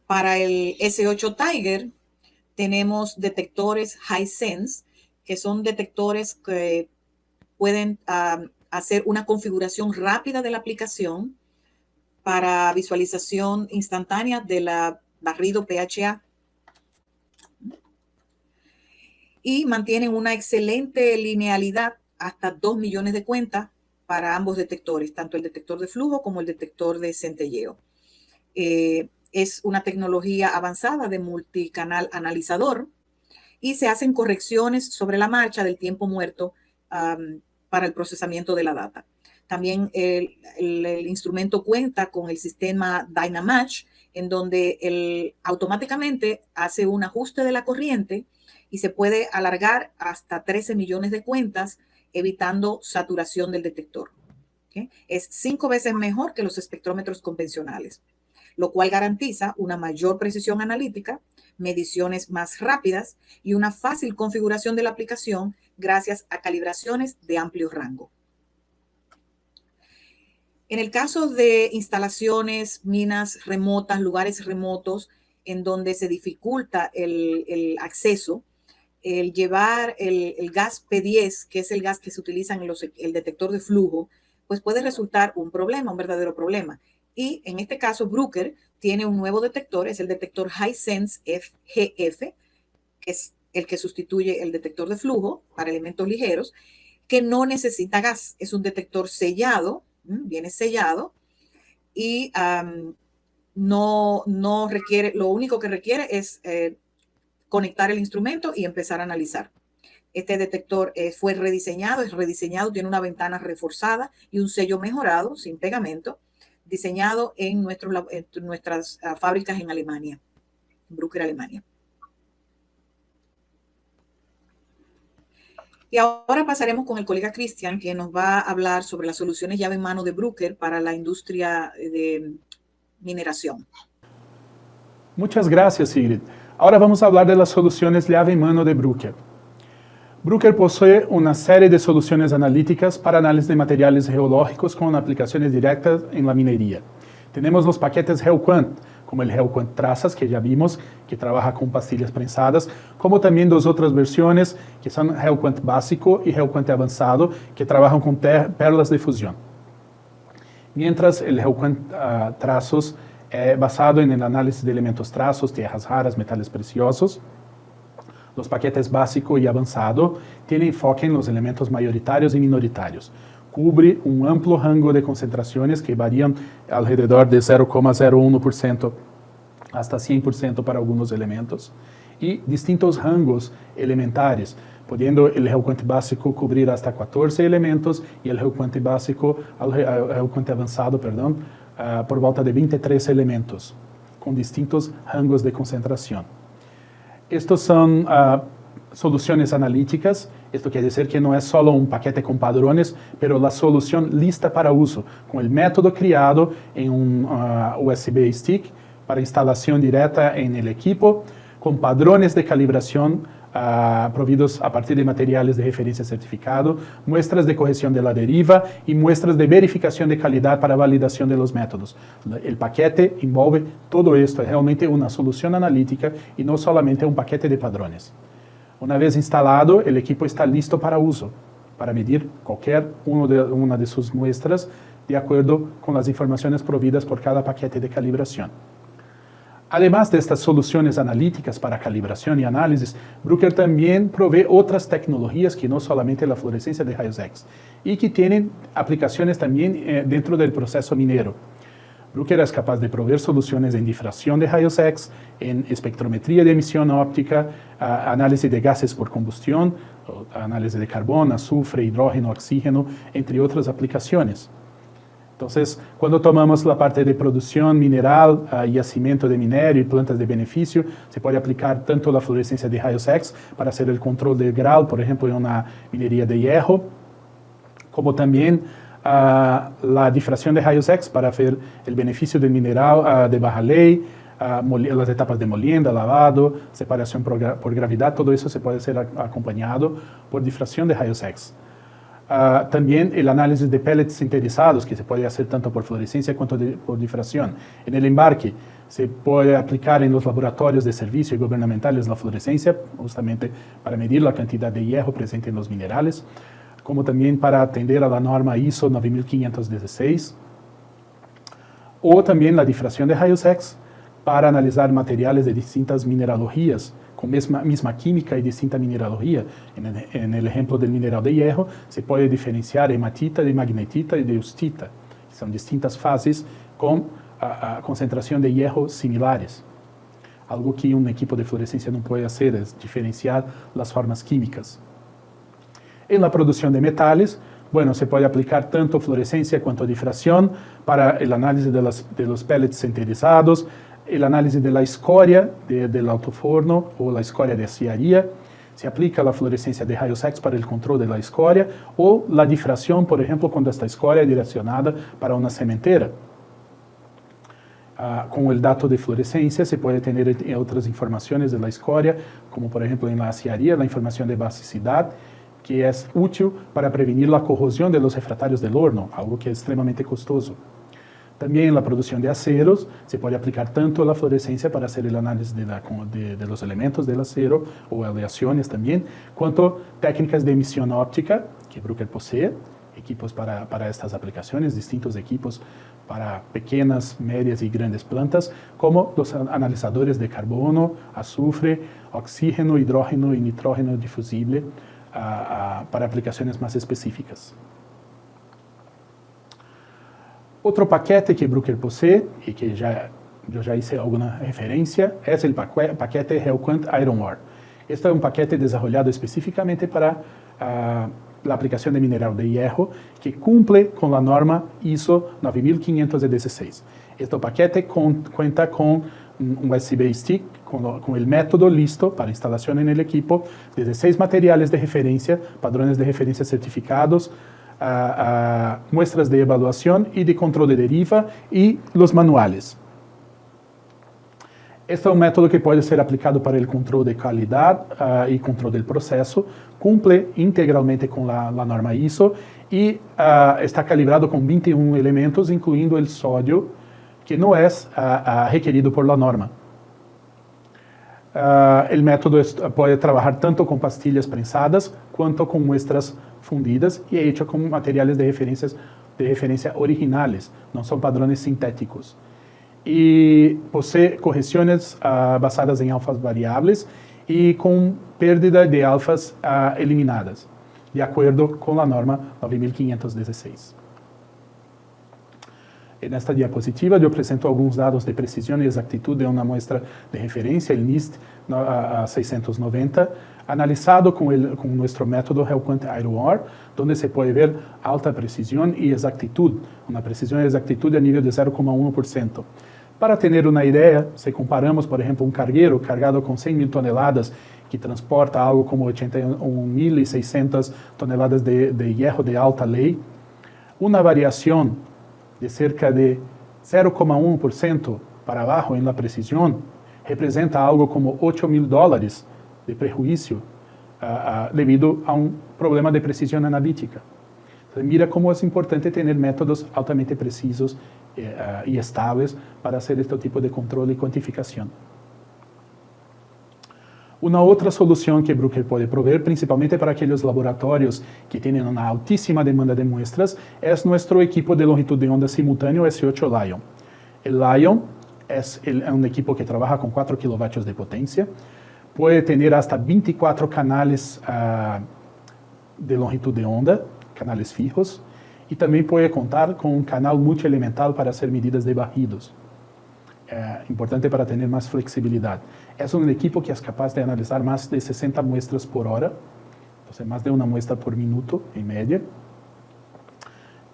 Para el S8 Tiger tenemos detectores Hisense, que son detectores que pueden hacer una configuración rápida de la aplicación para visualización instantánea de la barrido PHA. Y mantienen una excelente linealidad hasta 2 millones de cuentas para ambos detectores, tanto el detector de flujo como el detector de centelleo. Es una tecnología avanzada de multicanal analizador y se hacen correcciones sobre la marcha del tiempo muerto para el procesamiento de la data. También el instrumento cuenta con el sistema Dynamatch, en donde automáticamente hace un ajuste de la corriente y se puede alargar hasta 13 millones de cuentas, evitando saturación del detector. ¿Okay? Es 5 veces mejor que los espectrómetros convencionales, lo cual garantiza una mayor precisión analítica, mediciones más rápidas y una fácil configuración de la aplicación gracias a calibraciones de amplio rango. En el caso de instalaciones, minas remotas, lugares remotos en donde se dificulta el acceso, el llevar el gas P10, que es el gas que se utiliza en el detector de flujo, pues puede resultar un problema, un verdadero problema. Y en este caso, Bruker tiene un nuevo detector, es el detector Hisense GF, que es el que sustituye el detector de flujo para elementos ligeros, que no necesita gas. Es un detector sellado, viene sellado, y no requiere, lo único que requiere es conectar el instrumento y empezar a analizar. Este detector fue rediseñado, tiene una ventana reforzada y un sello mejorado, sin pegamento, diseñado en nuestras fábricas en Alemania, Bruker, Alemania. Y ahora pasaremos con el colega Cristian, que nos va a hablar sobre las soluciones llave en mano de Bruker para la industria de mineración. Muchas gracias, Sigrid. Ahora vamos a hablar de las soluciones llave en mano de Bruker. Bruker posee una serie de soluciones analíticas para análisis de materiales geológicos con aplicaciones directas en la minería. Tenemos los paquetes GeoQuant, como el GeoQuant Trazas, que ya vimos, que trabaja con pastillas prensadas, como también dos otras versiones, que son GeoQuant Básico y GeoQuant Avanzado, que trabajan con perlas de fusión. Mientras el GeoQuant Trazos basado en el análisis de elementos trazos, tierras raras, metales preciosos. Los paquetes básico y avanzado tienen enfoque en los elementos mayoritarios y minoritarios. Cubre un amplio rango de concentraciones que varían alrededor de 0,01% hasta 100% para algunos elementos y distintos rangos elementares, pudiendo el GeoQuant básico cubrir hasta 14 elementos y el GeoQuant avanzado, por volta de 23 elementos, con distintos rangos de concentración. Estos son soluciones analíticas. Esto quiere decir que no es solo un paquete con padrones, pero la solución lista para uso, con el método criado en un USB stick para instalación directa en el equipo, con padrones de calibración providos a partir de materiales de referencia certificado, muestras de corrección de la deriva y muestras de verificación de calidad para validación de los métodos. El paquete envolve todo esto, es realmente una solución analítica y no solamente un paquete de padrones. Una vez instalado, el equipo está listo para uso, para medir una de sus muestras de acuerdo con las informaciones providas por cada paquete de calibración. Además de estas soluciones analíticas para calibración y análisis, Bruker también provee otras tecnologías que no solamente la fluorescencia de rayos X y que tienen aplicaciones también dentro del proceso minero. Bruker es capaz de proveer soluciones en difracción de rayos X, en espectrometría de emisión óptica, análisis de gases por combustión, análisis de carbón, azufre, hidrógeno, oxígeno, entre otras aplicaciones. Entonces, cuando tomamos la parte de producción mineral, yacimiento de minerio y plantas de beneficio, se puede aplicar tanto la fluorescencia de rayos X para hacer el control del grau, por ejemplo, en una minería de hierro, como también la difracción de rayos X para ver el beneficio del mineral de baja ley, las etapas de molienda, lavado, separación por gravedad, todo eso se puede ser acompañado por difracción de rayos X. También el análisis de pellets sintetizados, que se puede hacer tanto por fluorescencia cuanto por difracción. En el embarque se puede aplicar en los laboratorios de servicio y gubernamentales la fluorescencia, justamente para medir la cantidad de hierro presente en los minerales, como también para atender a la norma ISO 9516, o también la difracción de rayos X para analizar materiales de distintas mineralogías, con misma química y distinta mineralogía. En el ejemplo del mineral de hierro, se puede diferenciar hematita de magnetita y de ustita. Son distintas fases con concentración de hierro similares. Algo que un equipo de fluorescencia no puede hacer es diferenciar las formas químicas. En la producción de metales, bueno, se puede aplicar tanto fluorescencia cuanto difracción para el análisis de los pellets sintetizados, el análisis de la escoria del autoforno o la escoria de aciaría. Se aplica la fluorescencia de rayos X para el control de la escoria o la difracción, por ejemplo, cuando esta escoria es direccionada para una cementera. Con el dato de fluorescencia se puede tener otras informaciones de la escoria, como por ejemplo en la aciaría, la información de basicidad, que es útil para prevenir la corrosión de los refractarios del horno, algo que es extremadamente costoso. También en la producción de aceros se puede aplicar tanto la fluorescencia para hacer el análisis de los elementos del acero o aleaciones también, cuanto técnicas de emisión óptica que Bruker posee, equipos para estas aplicaciones, distintos equipos para pequeñas, medias y grandes plantas, como los analizadores de carbono, azufre, oxígeno, hidrógeno y nitrógeno difusible para aplicaciones más específicas. Otro paquete que Bruker posee y que yo ya hice alguna referencia es el paquete Hellquant Iron Ore. Este es un paquete desarrollado específicamente para la aplicación de mineral de hierro que cumple con la norma ISO 9516. Este paquete cuenta con un USB stick con el método listo para instalación en el equipo, 16 materiales de referencia, padrones de referencia certificados, muestras de evaluación y de control de deriva y los manuales. Este es un método que puede ser aplicado para el control de calidad y control del proceso, cumple integralmente con la norma ISO y está calibrado con 21 elementos, incluyendo el sodio, que no es requerido por la norma. El método puede trabajar tanto con pastillas prensadas cuanto con muestras fundidas y hecho con materiales de referencia originales, no son padrones sintéticos. Y posee correcciones basadas en alfas variables y con pérdida de alfas eliminadas, de acuerdo con la norma 9516. En esta diapositiva yo presento algunos datos de precisión y exactitud de una muestra de referencia, el NIST 690, analizado con nuestro método Hellquant Iron Ore, donde se puede ver alta precisión y exactitud, una precisión y exactitud a nivel de 0,1%. Para tener una idea, si comparamos, por ejemplo, un carguero cargado con 100.000 toneladas que transporta algo como 81.600 toneladas de hierro de alta ley, una variación de cerca de 0,1% para abajo en la precisión representa algo como $8.000 de prejuicio debido a un problema de precisión analítica. Entonces, mira cómo es importante tener métodos altamente precisos y estables para hacer este tipo de control y cuantificación. Una otra solución que Bruker puede proveer, principalmente para aquellos laboratorios que tienen una altísima demanda de muestras, es nuestro equipo de longitud de onda simultáneo S8 Lion. El Lion es un equipo que trabaja con 4 kilovatios de potencia, puede tener hasta 24 canales de longitud de onda, canales fijos, y también puede contar con un canal multielemental para hacer medidas de barridos. Importante para tener más flexibilidad. Es un equipo que es capaz de analizar más de 60 muestras por hora, entonces más de una muestra por minuto en media,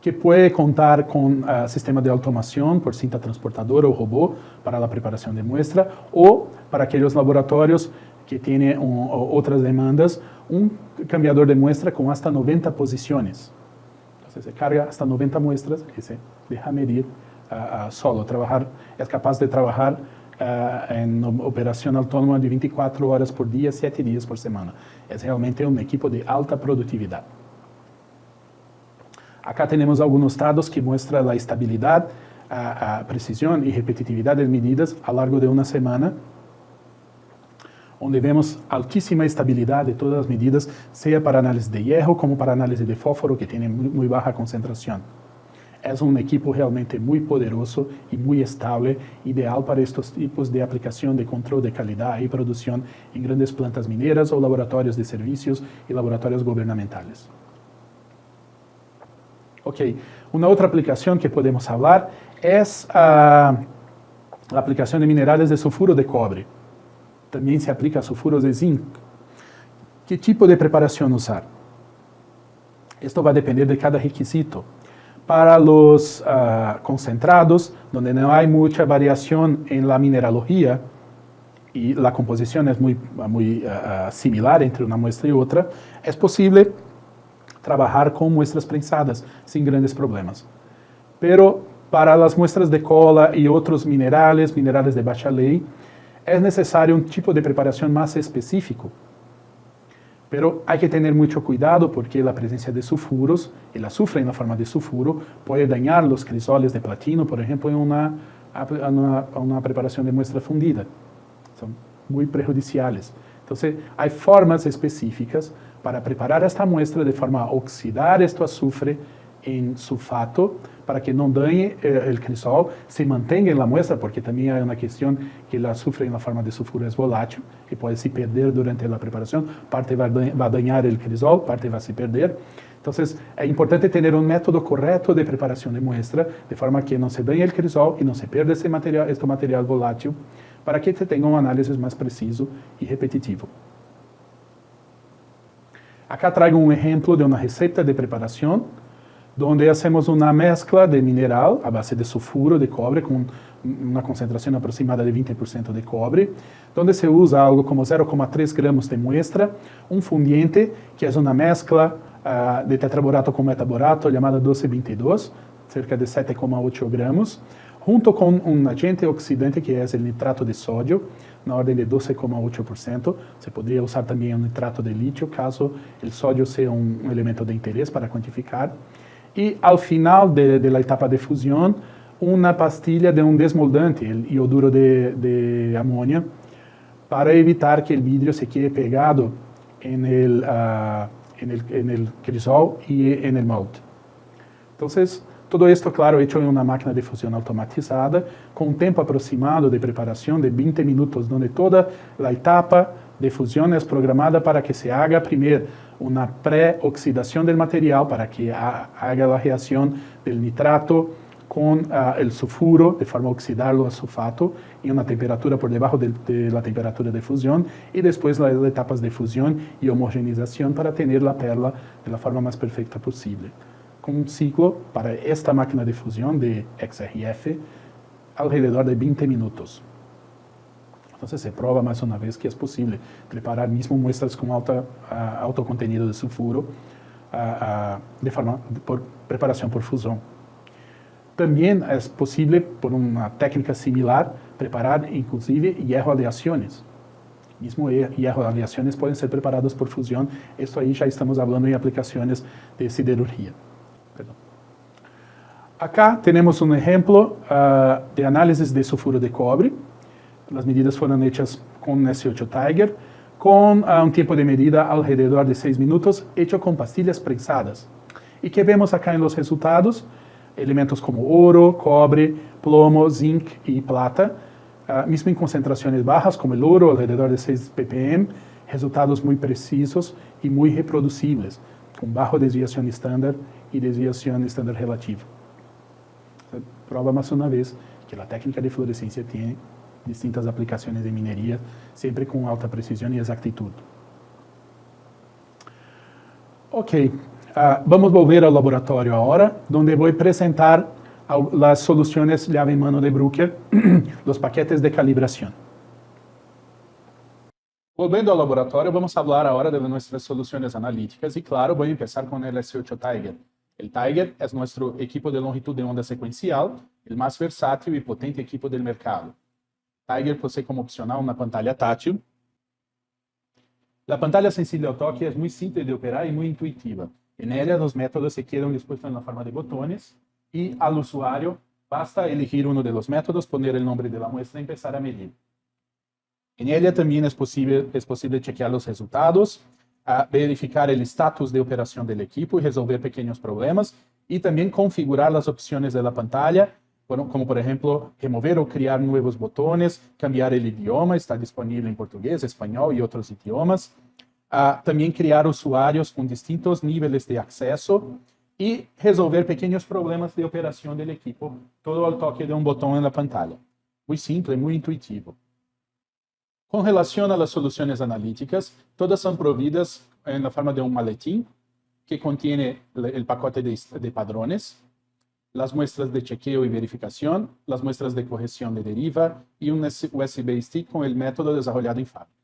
que puede contar con sistema de automación por cinta transportadora o robot para la preparación de muestra, o para aquellos laboratorios que tienen otras demandas, un cambiador de muestra con hasta 90 posiciones. Entonces se carga hasta 90 muestras y se deja medir solo. Es capaz de trabajar en operación autónoma de 24 horas por día, 7 días por semana. Es realmente un equipo de alta productividad. Acá tenemos algunos datos que muestran la estabilidad, precisión y repetitividad de medidas a lo largo de una semana, donde vemos altísima estabilidad de todas las medidas, sea para análisis de hierro como para análisis de fósforo, que tiene muy baja concentración. Es un equipo realmente muy poderoso y muy estable, ideal para estos tipos de aplicación de control de calidad y producción en grandes plantas mineras o laboratorios de servicios y laboratorios gubernamentales. Ok, una otra aplicación que podemos hablar es la aplicación de minerales de sulfuro de cobre. También se aplica a sulfuros de zinc. ¿Qué tipo de preparación usar? Esto va a depender de cada requisito. Para los concentrados, donde no hay mucha variación en la mineralogía y la composición es muy similar entre una muestra y otra, es posible trabajar con muestras prensadas sin grandes problemas. Pero para las muestras de cola y otros minerales de baja ley, es necesario un tipo de preparación más específico. Pero hay que tener mucho cuidado porque la presencia de sulfuros, el azufre en la forma de sulfuro, puede dañar los crisoles de platino, por ejemplo, en una preparación de muestra fundida. Son muy perjudiciales. Entonces, hay formas específicas para preparar esta muestra de forma a oxidar este azufre en sulfato para que no dañe el crisol, se mantenga en la muestra, porque también hay una cuestión que el azufre en la forma de sulfuro es volátil y puede se perder durante la preparación, parte va a dañar el crisol, parte va a se perder. Entonces, es importante tener un método correcto de preparación de muestra, de forma que no se dañe el crisol y no se pierda este material volátil, para que se tenga un análisis más preciso y repetitivo. Acá traigo un ejemplo de una receta de preparación, donde hacemos una mezcla de mineral a base de sulfuro de cobre con una concentración aproximada de 20% de cobre, donde se usa algo como 0,3 gramos de muestra, un fundiente que es una mezcla de tetraborato con metaborato llamada 1222, cerca de 7,8 gramos, junto con un agente oxidante que es el nitrato de sodio, na ordem de 12,8%. Se podría usar también un nitrato de litio, caso el sodio sea un elemento de interés para cuantificar. Y al final de la etapa de fusión, una pastilla de un desmoldante, el ioduro de amonio, para evitar que el vidrio se quede pegado en el crisol y en el molde. Entonces, todo esto, claro, hecho en una máquina de fusión automatizada, con un tiempo aproximado de preparación de 20 minutos, donde toda la etapa de fusión es programada para que se haga primero una pré-oxidación del material, para que haga la reacción del nitrato con el sulfuro, de forma a oxidarlo a sulfato, en una temperatura por debajo de la temperatura de fusión, y después las etapas de fusión y homogeneización para tener la perla de la forma más perfecta posible. Con un ciclo para esta máquina de fusión de XRF alrededor de 20 minutos. Entonces se prueba más una vez que es posible preparar mismo muestras con alto contenido de sulfuro por preparación por fusión. También es posible, por una técnica similar, preparar inclusive hierro aleaciones. Mismo hierro, aleaciones pueden ser preparados por fusión. Esto ahí ya estamos hablando en aplicaciones de siderurgia. Perdón. Acá tenemos un ejemplo de análisis de sulfuro de cobre. Las medidas fueron hechas con S8 Tiger, con un tiempo de medida alrededor de 6 minutos, hecho con pastillas prensadas. ¿Y qué vemos acá en los resultados? Elementos como oro, cobre, plomo, zinc y plata, mismo en concentraciones bajas como el oro, alrededor de 6 ppm, resultados muy precisos y muy reproducibles, con bajo desviación estándar y desviación estándar relativa. Prueba más una vez que la técnica de fluorescencia tiene distintas aplicaciones de minería, siempre con alta precisión y exactitud. Ok, vamos a volver al laboratorio ahora, donde voy a presentar las soluciones llave en mano de Bruker, los paquetes de calibración. Volviendo al laboratorio, vamos a hablar ahora de nuestras soluciones analíticas y claro, voy a empezar con el S8 Tiger. El Tiger es nuestro equipo de longitud de onda secuencial, el más versátil y potente equipo del mercado. Tiger posee como opcional una pantalla táctil. La pantalla sensible al toque es muy simple de operar y muy intuitiva. En ella los métodos se quedan dispuestos en la forma de botones y al usuario basta elegir uno de los métodos, poner el nombre de la muestra y empezar a medir. En ella también es posible chequear los resultados, verificar el estatus de operación del equipo y resolver pequeños problemas, y también configurar las opciones de la pantalla, como por ejemplo, remover o crear nuevos botones, cambiar el idioma, está disponible en portugués, español y otros idiomas. También crear usuarios con distintos niveles de acceso y resolver pequeños problemas de operación del equipo, todo al toque de un botón en la pantalla. Muy simple, muy intuitivo. Con relación a las soluciones analíticas, todas son providas en la forma de un maletín que contiene el paquete de padrones, las muestras de chequeo y verificación, las muestras de corrección de deriva y un USB stick con el método desarrollado en fábrica.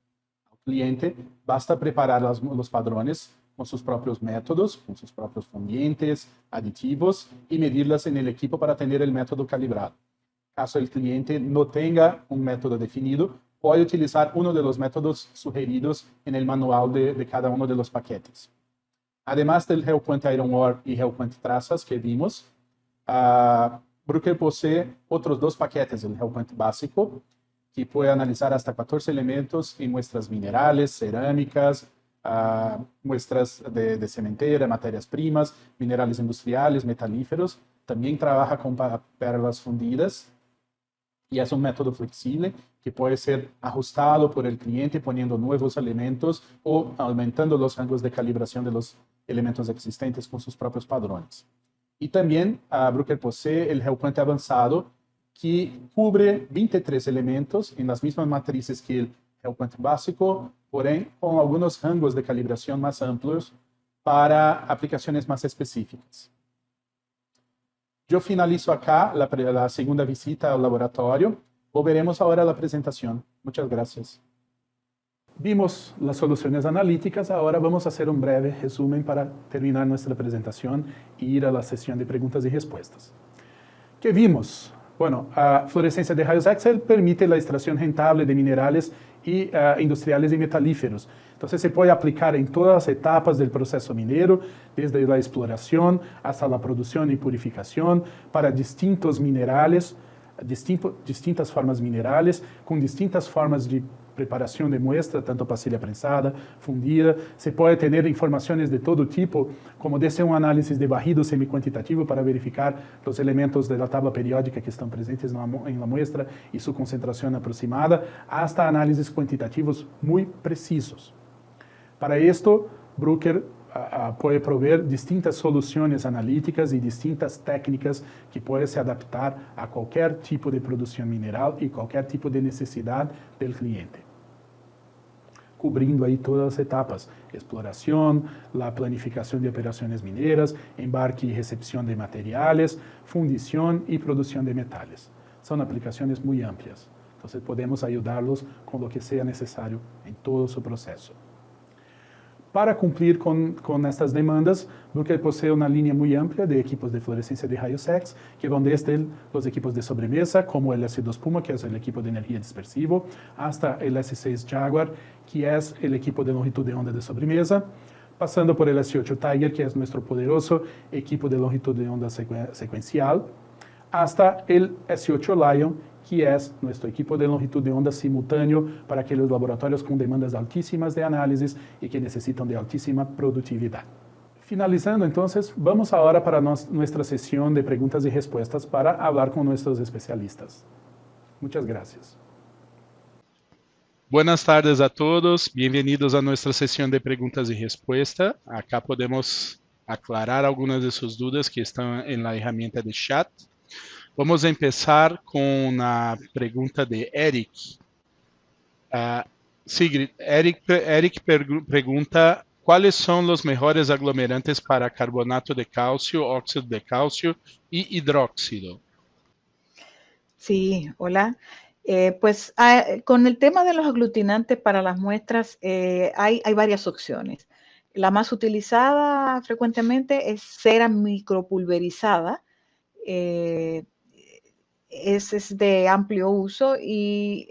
Al cliente basta preparar los padrones con sus propios métodos, con sus propios fundientes, aditivos y medirlas en el equipo para tener el método calibrado. Caso el cliente no tenga un método definido, puede utilizar uno de los métodos sugeridos en el manual de cada uno de los paquetes. Además del GeoQuant Iron Ore y GeoQuant Trazas que vimos, Bruker posee otros dos paquetes, el GeoQuant básico, que puede analizar hasta 14 elementos en muestras minerales, cerámicas, muestras de cementera, materias primas, minerales industriales, metalíferos. También trabaja con perlas fundidas y es un método flexible que puede ser ajustado por el cliente poniendo nuevos elementos o aumentando los rangos de calibración de los elementos existentes con sus propios padrones. Y también Bruker posee el GeoQuant avanzado que cubre 23 elementos en las mismas matrices que el GeoQuant básico, porém con algunos rangos de calibración más amplios para aplicaciones más específicas. Yo finalizo acá la segunda visita al laboratorio. Volveremos ahora a la presentación. Muchas gracias. Vimos las soluciones analíticas, ahora vamos a hacer un breve resumen para terminar nuestra presentación e ir a la sesión de preguntas y respuestas. ¿Qué vimos? Bueno, a fluorescencia de rayos X permite la extracción rentable de minerales y industriales y metalíferos. Entonces se puede aplicar en todas las etapas del proceso minero, desde la exploración hasta la producción y purificación, para distintos minerales, distintas formas minerales, con distintas formas de preparación de muestra, tanto pasilla prensada, fundida. Se puede tener informaciones de todo tipo, como desde un análisis de barrido semicuantitativo para verificar los elementos de la tabla periódica que están presentes en la muestra y su concentración aproximada, hasta análisis cuantitativos muy precisos. Para esto, Bruker puede proveer distintas soluciones analíticas y distintas técnicas que pueden se adaptar a cualquier tipo de producción mineral y cualquier tipo de necesidad del cliente, cubrindo ahí todas las etapas: exploración, la planificación de operaciones mineras, embarque y recepción de materiales, fundición y producción de metales. Son aplicaciones muy amplias, entonces podemos ayudarlos con lo que sea necesario en todo su proceso. Para cumplir con estas demandas, Bruker posee una línea muy amplia de equipos de fluorescencia de rayos X, que van desde los equipos de sobremesa, como el S2 Puma, que es el equipo de energía dispersivo, hasta el S6 Jaguar, que es el equipo de longitud de onda de sobremesa, pasando por el S8 Tiger, que es nuestro poderoso equipo de longitud de onda secuencial, hasta el S8 Lion, que es nuestro equipo de longitud de onda simultáneo para aquellos laboratorios con demandas altísimas de análisis y que necesitan de altísima productividad. Finalizando, entonces, vamos ahora para nuestra sesión de preguntas y respuestas para hablar con nuestros especialistas. Muchas gracias. Buenas tardes a todos, bienvenidos a nuestra sesión de preguntas y respuestas. Acá podemos aclarar algunas de sus dudas que están en la herramienta de chat. Vamos a empezar con la pregunta de Eric. Sigrid, Eric pregunta, ¿cuáles son los mejores aglomerantes para carbonato de calcio, óxido de calcio y hidróxido? Sí, hola. Con el tema de los aglutinantes para las muestras hay varias opciones. La más utilizada frecuentemente es cera micropulverizada. Es de amplio uso y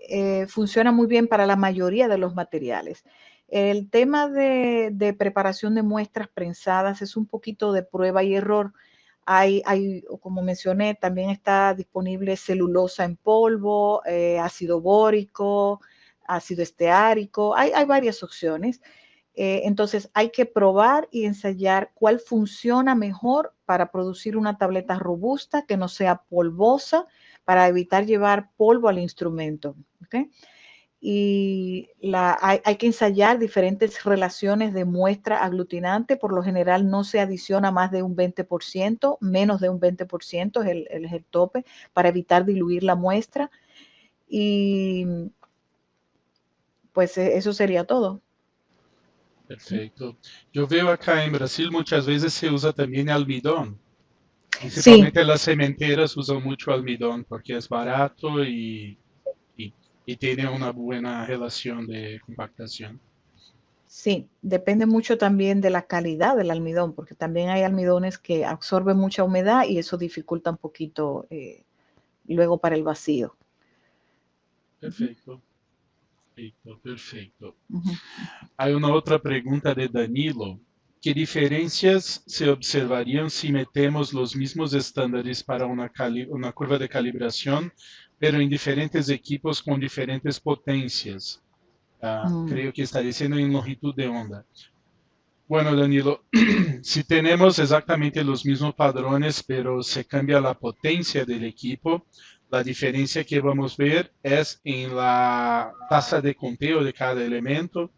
funciona muy bien para la mayoría de los materiales. El tema de preparación de muestras prensadas es un poquito de prueba y error. Como mencioné, también está disponible celulosa en polvo, ácido bórico, ácido esteárico, hay varias opciones. Entonces hay que probar y ensayar cuál funciona mejor para producir una tableta robusta que no sea polvosa, para evitar llevar polvo al instrumento. ¿Okay? Y hay que ensayar diferentes relaciones de muestra aglutinante. Por lo general no se adiciona más de un 20%, menos de un 20% es el tope para evitar diluir la muestra. Y pues eso sería todo. Perfecto. Yo veo acá en Brasil muchas veces se usa también almidón. Sí, Principalmente las cementeras usan mucho almidón porque es barato y tiene una buena relación de compactación. sí, depende mucho también de la calidad del almidón, porque también hay almidones que absorben mucha humedad y eso dificulta un poquito luego para el vacío. Perfecto, perfecto, perfecto. Ujú. Hay una otra pregunta de Danilo. ¿Qué diferencias se observarían si metemos los mismos estándares para una curva de calibración, pero en diferentes equipos con diferentes potencias? Mm. Creo que está diciendo en longitud de onda. Bueno, Danilo, si tenemos exactamente los mismos padrones, pero se cambia la potencia del equipo, la diferencia que vamos a ver es en la tasa de conteo de cada elemento,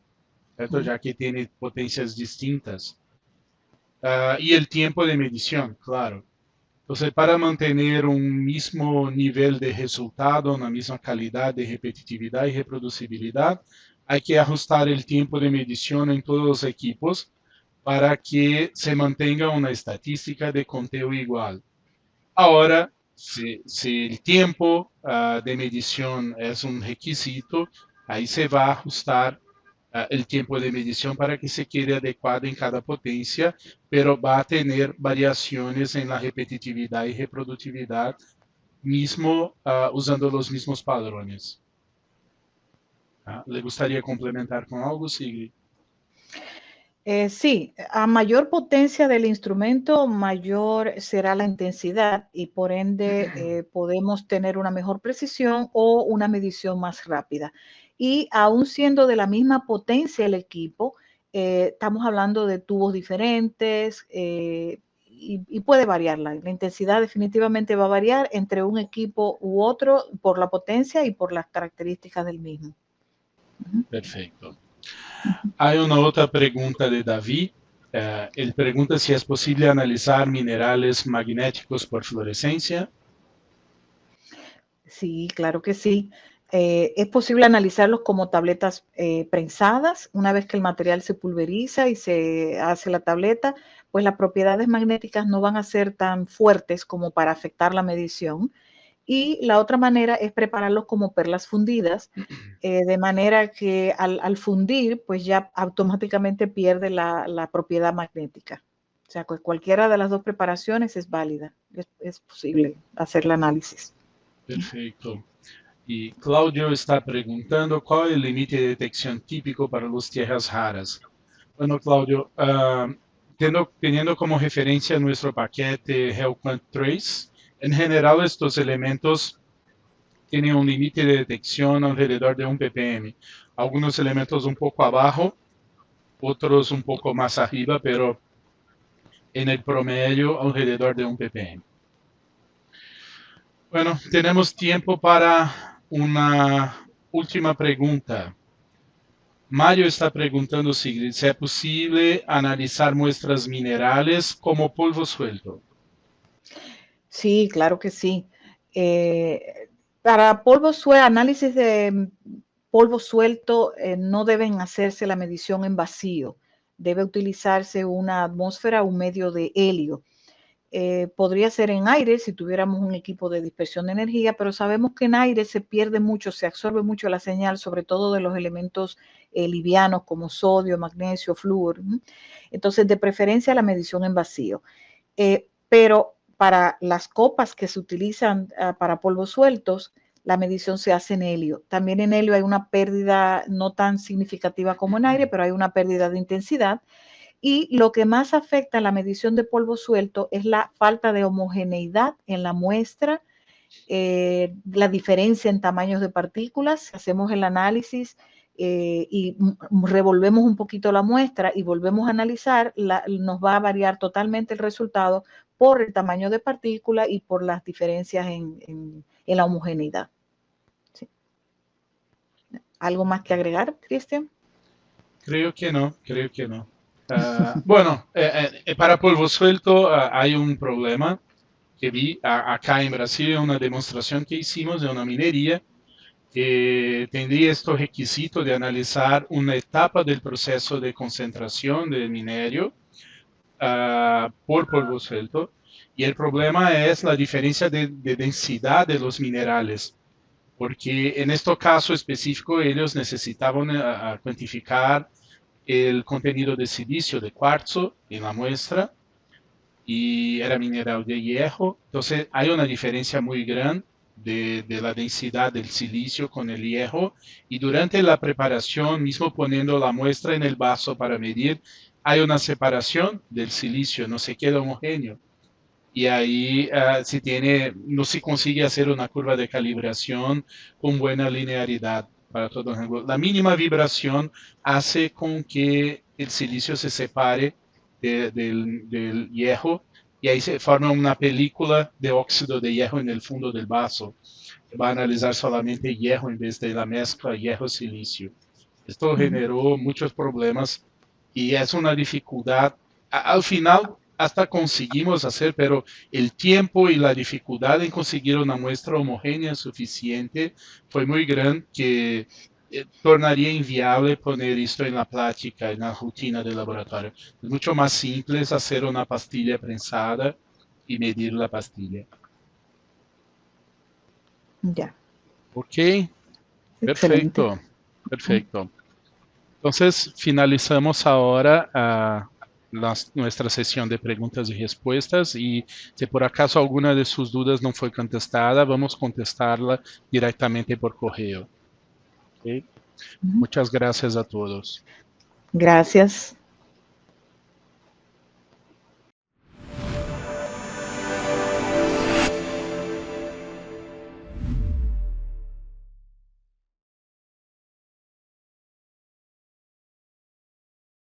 ¿cierto? Ya que tiene potencias distintas. Y el tiempo de medición, claro. Entonces, para mantener un mismo nivel de resultado, una misma calidad de repetitividad y reproducibilidad, hay que ajustar el tiempo de medición en todos los equipos para que se mantenga una estadística de conteo igual. Ahora, si el tiempo de medición es un requisito, ahí se va a ajustar el tiempo de medición para que se quede adecuado en cada potencia, pero va a tener variaciones en la repetitividad y reproductividad mismo usando los mismos padrones. ¿Le gustaría complementar con algo, Sigrid? Sí, a mayor potencia del instrumento, mayor será la intensidad y por ende podemos tener una mejor precisión o una medición más rápida. Y aún siendo de la misma potencia el equipo, estamos hablando de tubos diferentes y puede variar. La intensidad definitivamente va a variar entre un equipo u otro por la potencia y por las características del mismo. Perfecto. Hay una otra pregunta de David. Él pregunta si es posible analizar minerales magnéticos por fluorescencia. Sí, claro que sí. Es posible analizarlos como tabletas prensadas. Una vez que el material se pulveriza y se hace la tableta, pues las propiedades magnéticas no van a ser tan fuertes como para afectar la medición. Y la otra manera es prepararlos como perlas fundidas, de manera que al fundir, pues ya automáticamente pierde la propiedad magnética. O sea, cualquiera de las dos preparaciones es válida, es posible hacer el análisis. Perfecto. Y Claudio está preguntando cuál es el límite de detección típico para las tierras raras. Bueno, Claudio, teniendo como referencia nuestro paquete HealthQuant Trace, en general estos elementos tienen un límite de detección alrededor de 1 ppm. Algunos elementos un poco abajo, otros un poco más arriba, pero en el promedio alrededor de 1 ppm. Bueno, tenemos tiempo para una última pregunta. Mario está preguntando si es posible analizar muestras minerales como polvo suelto. Sí, claro que sí. Para análisis de polvo suelto, no deben hacerse la medición en vacío. Debe utilizarse una atmósfera, un medio de helio. Podría ser en aire si tuviéramos un equipo de dispersión de energía, pero sabemos que en aire se pierde mucho, se absorbe mucho la señal, sobre todo de los elementos livianos como sodio, magnesio, flúor. Entonces, de preferencia la medición en vacío. Pero para las copas que se utilizan para polvos sueltos, la medición se hace en helio. También en helio hay una pérdida no tan significativa como en aire, pero hay una pérdida de intensidad. Y lo que más afecta a la medición de polvo suelto es la falta de homogeneidad en la muestra, la diferencia en tamaños de partículas. Hacemos el análisis y revolvemos un poquito la muestra y volvemos a analizar, nos va a variar totalmente el resultado por el tamaño de partícula y por las diferencias en la homogeneidad. Sí. ¿Algo más que agregar, Cristian? Creo que no, creo que no. Bueno, para polvo suelto hay un problema que vi acá en Brasil en una demostración que hicimos de una minería que tendría estos requisitos de analizar una etapa del proceso de concentración del minerio por polvo suelto. Y el problema es la diferencia de densidad de los minerales, porque en este caso específico ellos necesitaban cuantificar el contenido de silicio de cuarzo en la muestra y era mineral de hierro. Entonces hay una diferencia muy grande de la densidad del silicio con el hierro y durante la preparación, mismo poniendo la muestra en el vaso para medir, hay una separación del silicio, no se queda homogéneo. Y ahí no se consigue hacer una curva de calibración con buena linearidad para todo el ángulo. La mínima vibración hace con que el silicio se separe del hierro y ahí se forma una película de óxido de hierro en el fondo del vaso. Va a analizar solamente hierro en vez de la mezcla hierro-silicio. Esto generó muchos problemas y es una dificultad. Al final hasta conseguimos hacer, pero el tiempo y la dificultad en conseguir una muestra homogénea suficiente fue muy grande que tornaría inviable poner esto en la práctica, en la rutina del laboratorio. Es mucho más simple hacer una pastilla prensada y medir la pastilla. Ya. Ok, Excelente. perfecto, perfecto. Entonces finalizamos ahora nuestra sesión de preguntas y respuestas y si por acaso alguna de sus dudas no fue contestada, vamos a contestarla directamente por correo. ¿Okay? Muchas gracias a todos. Gracias.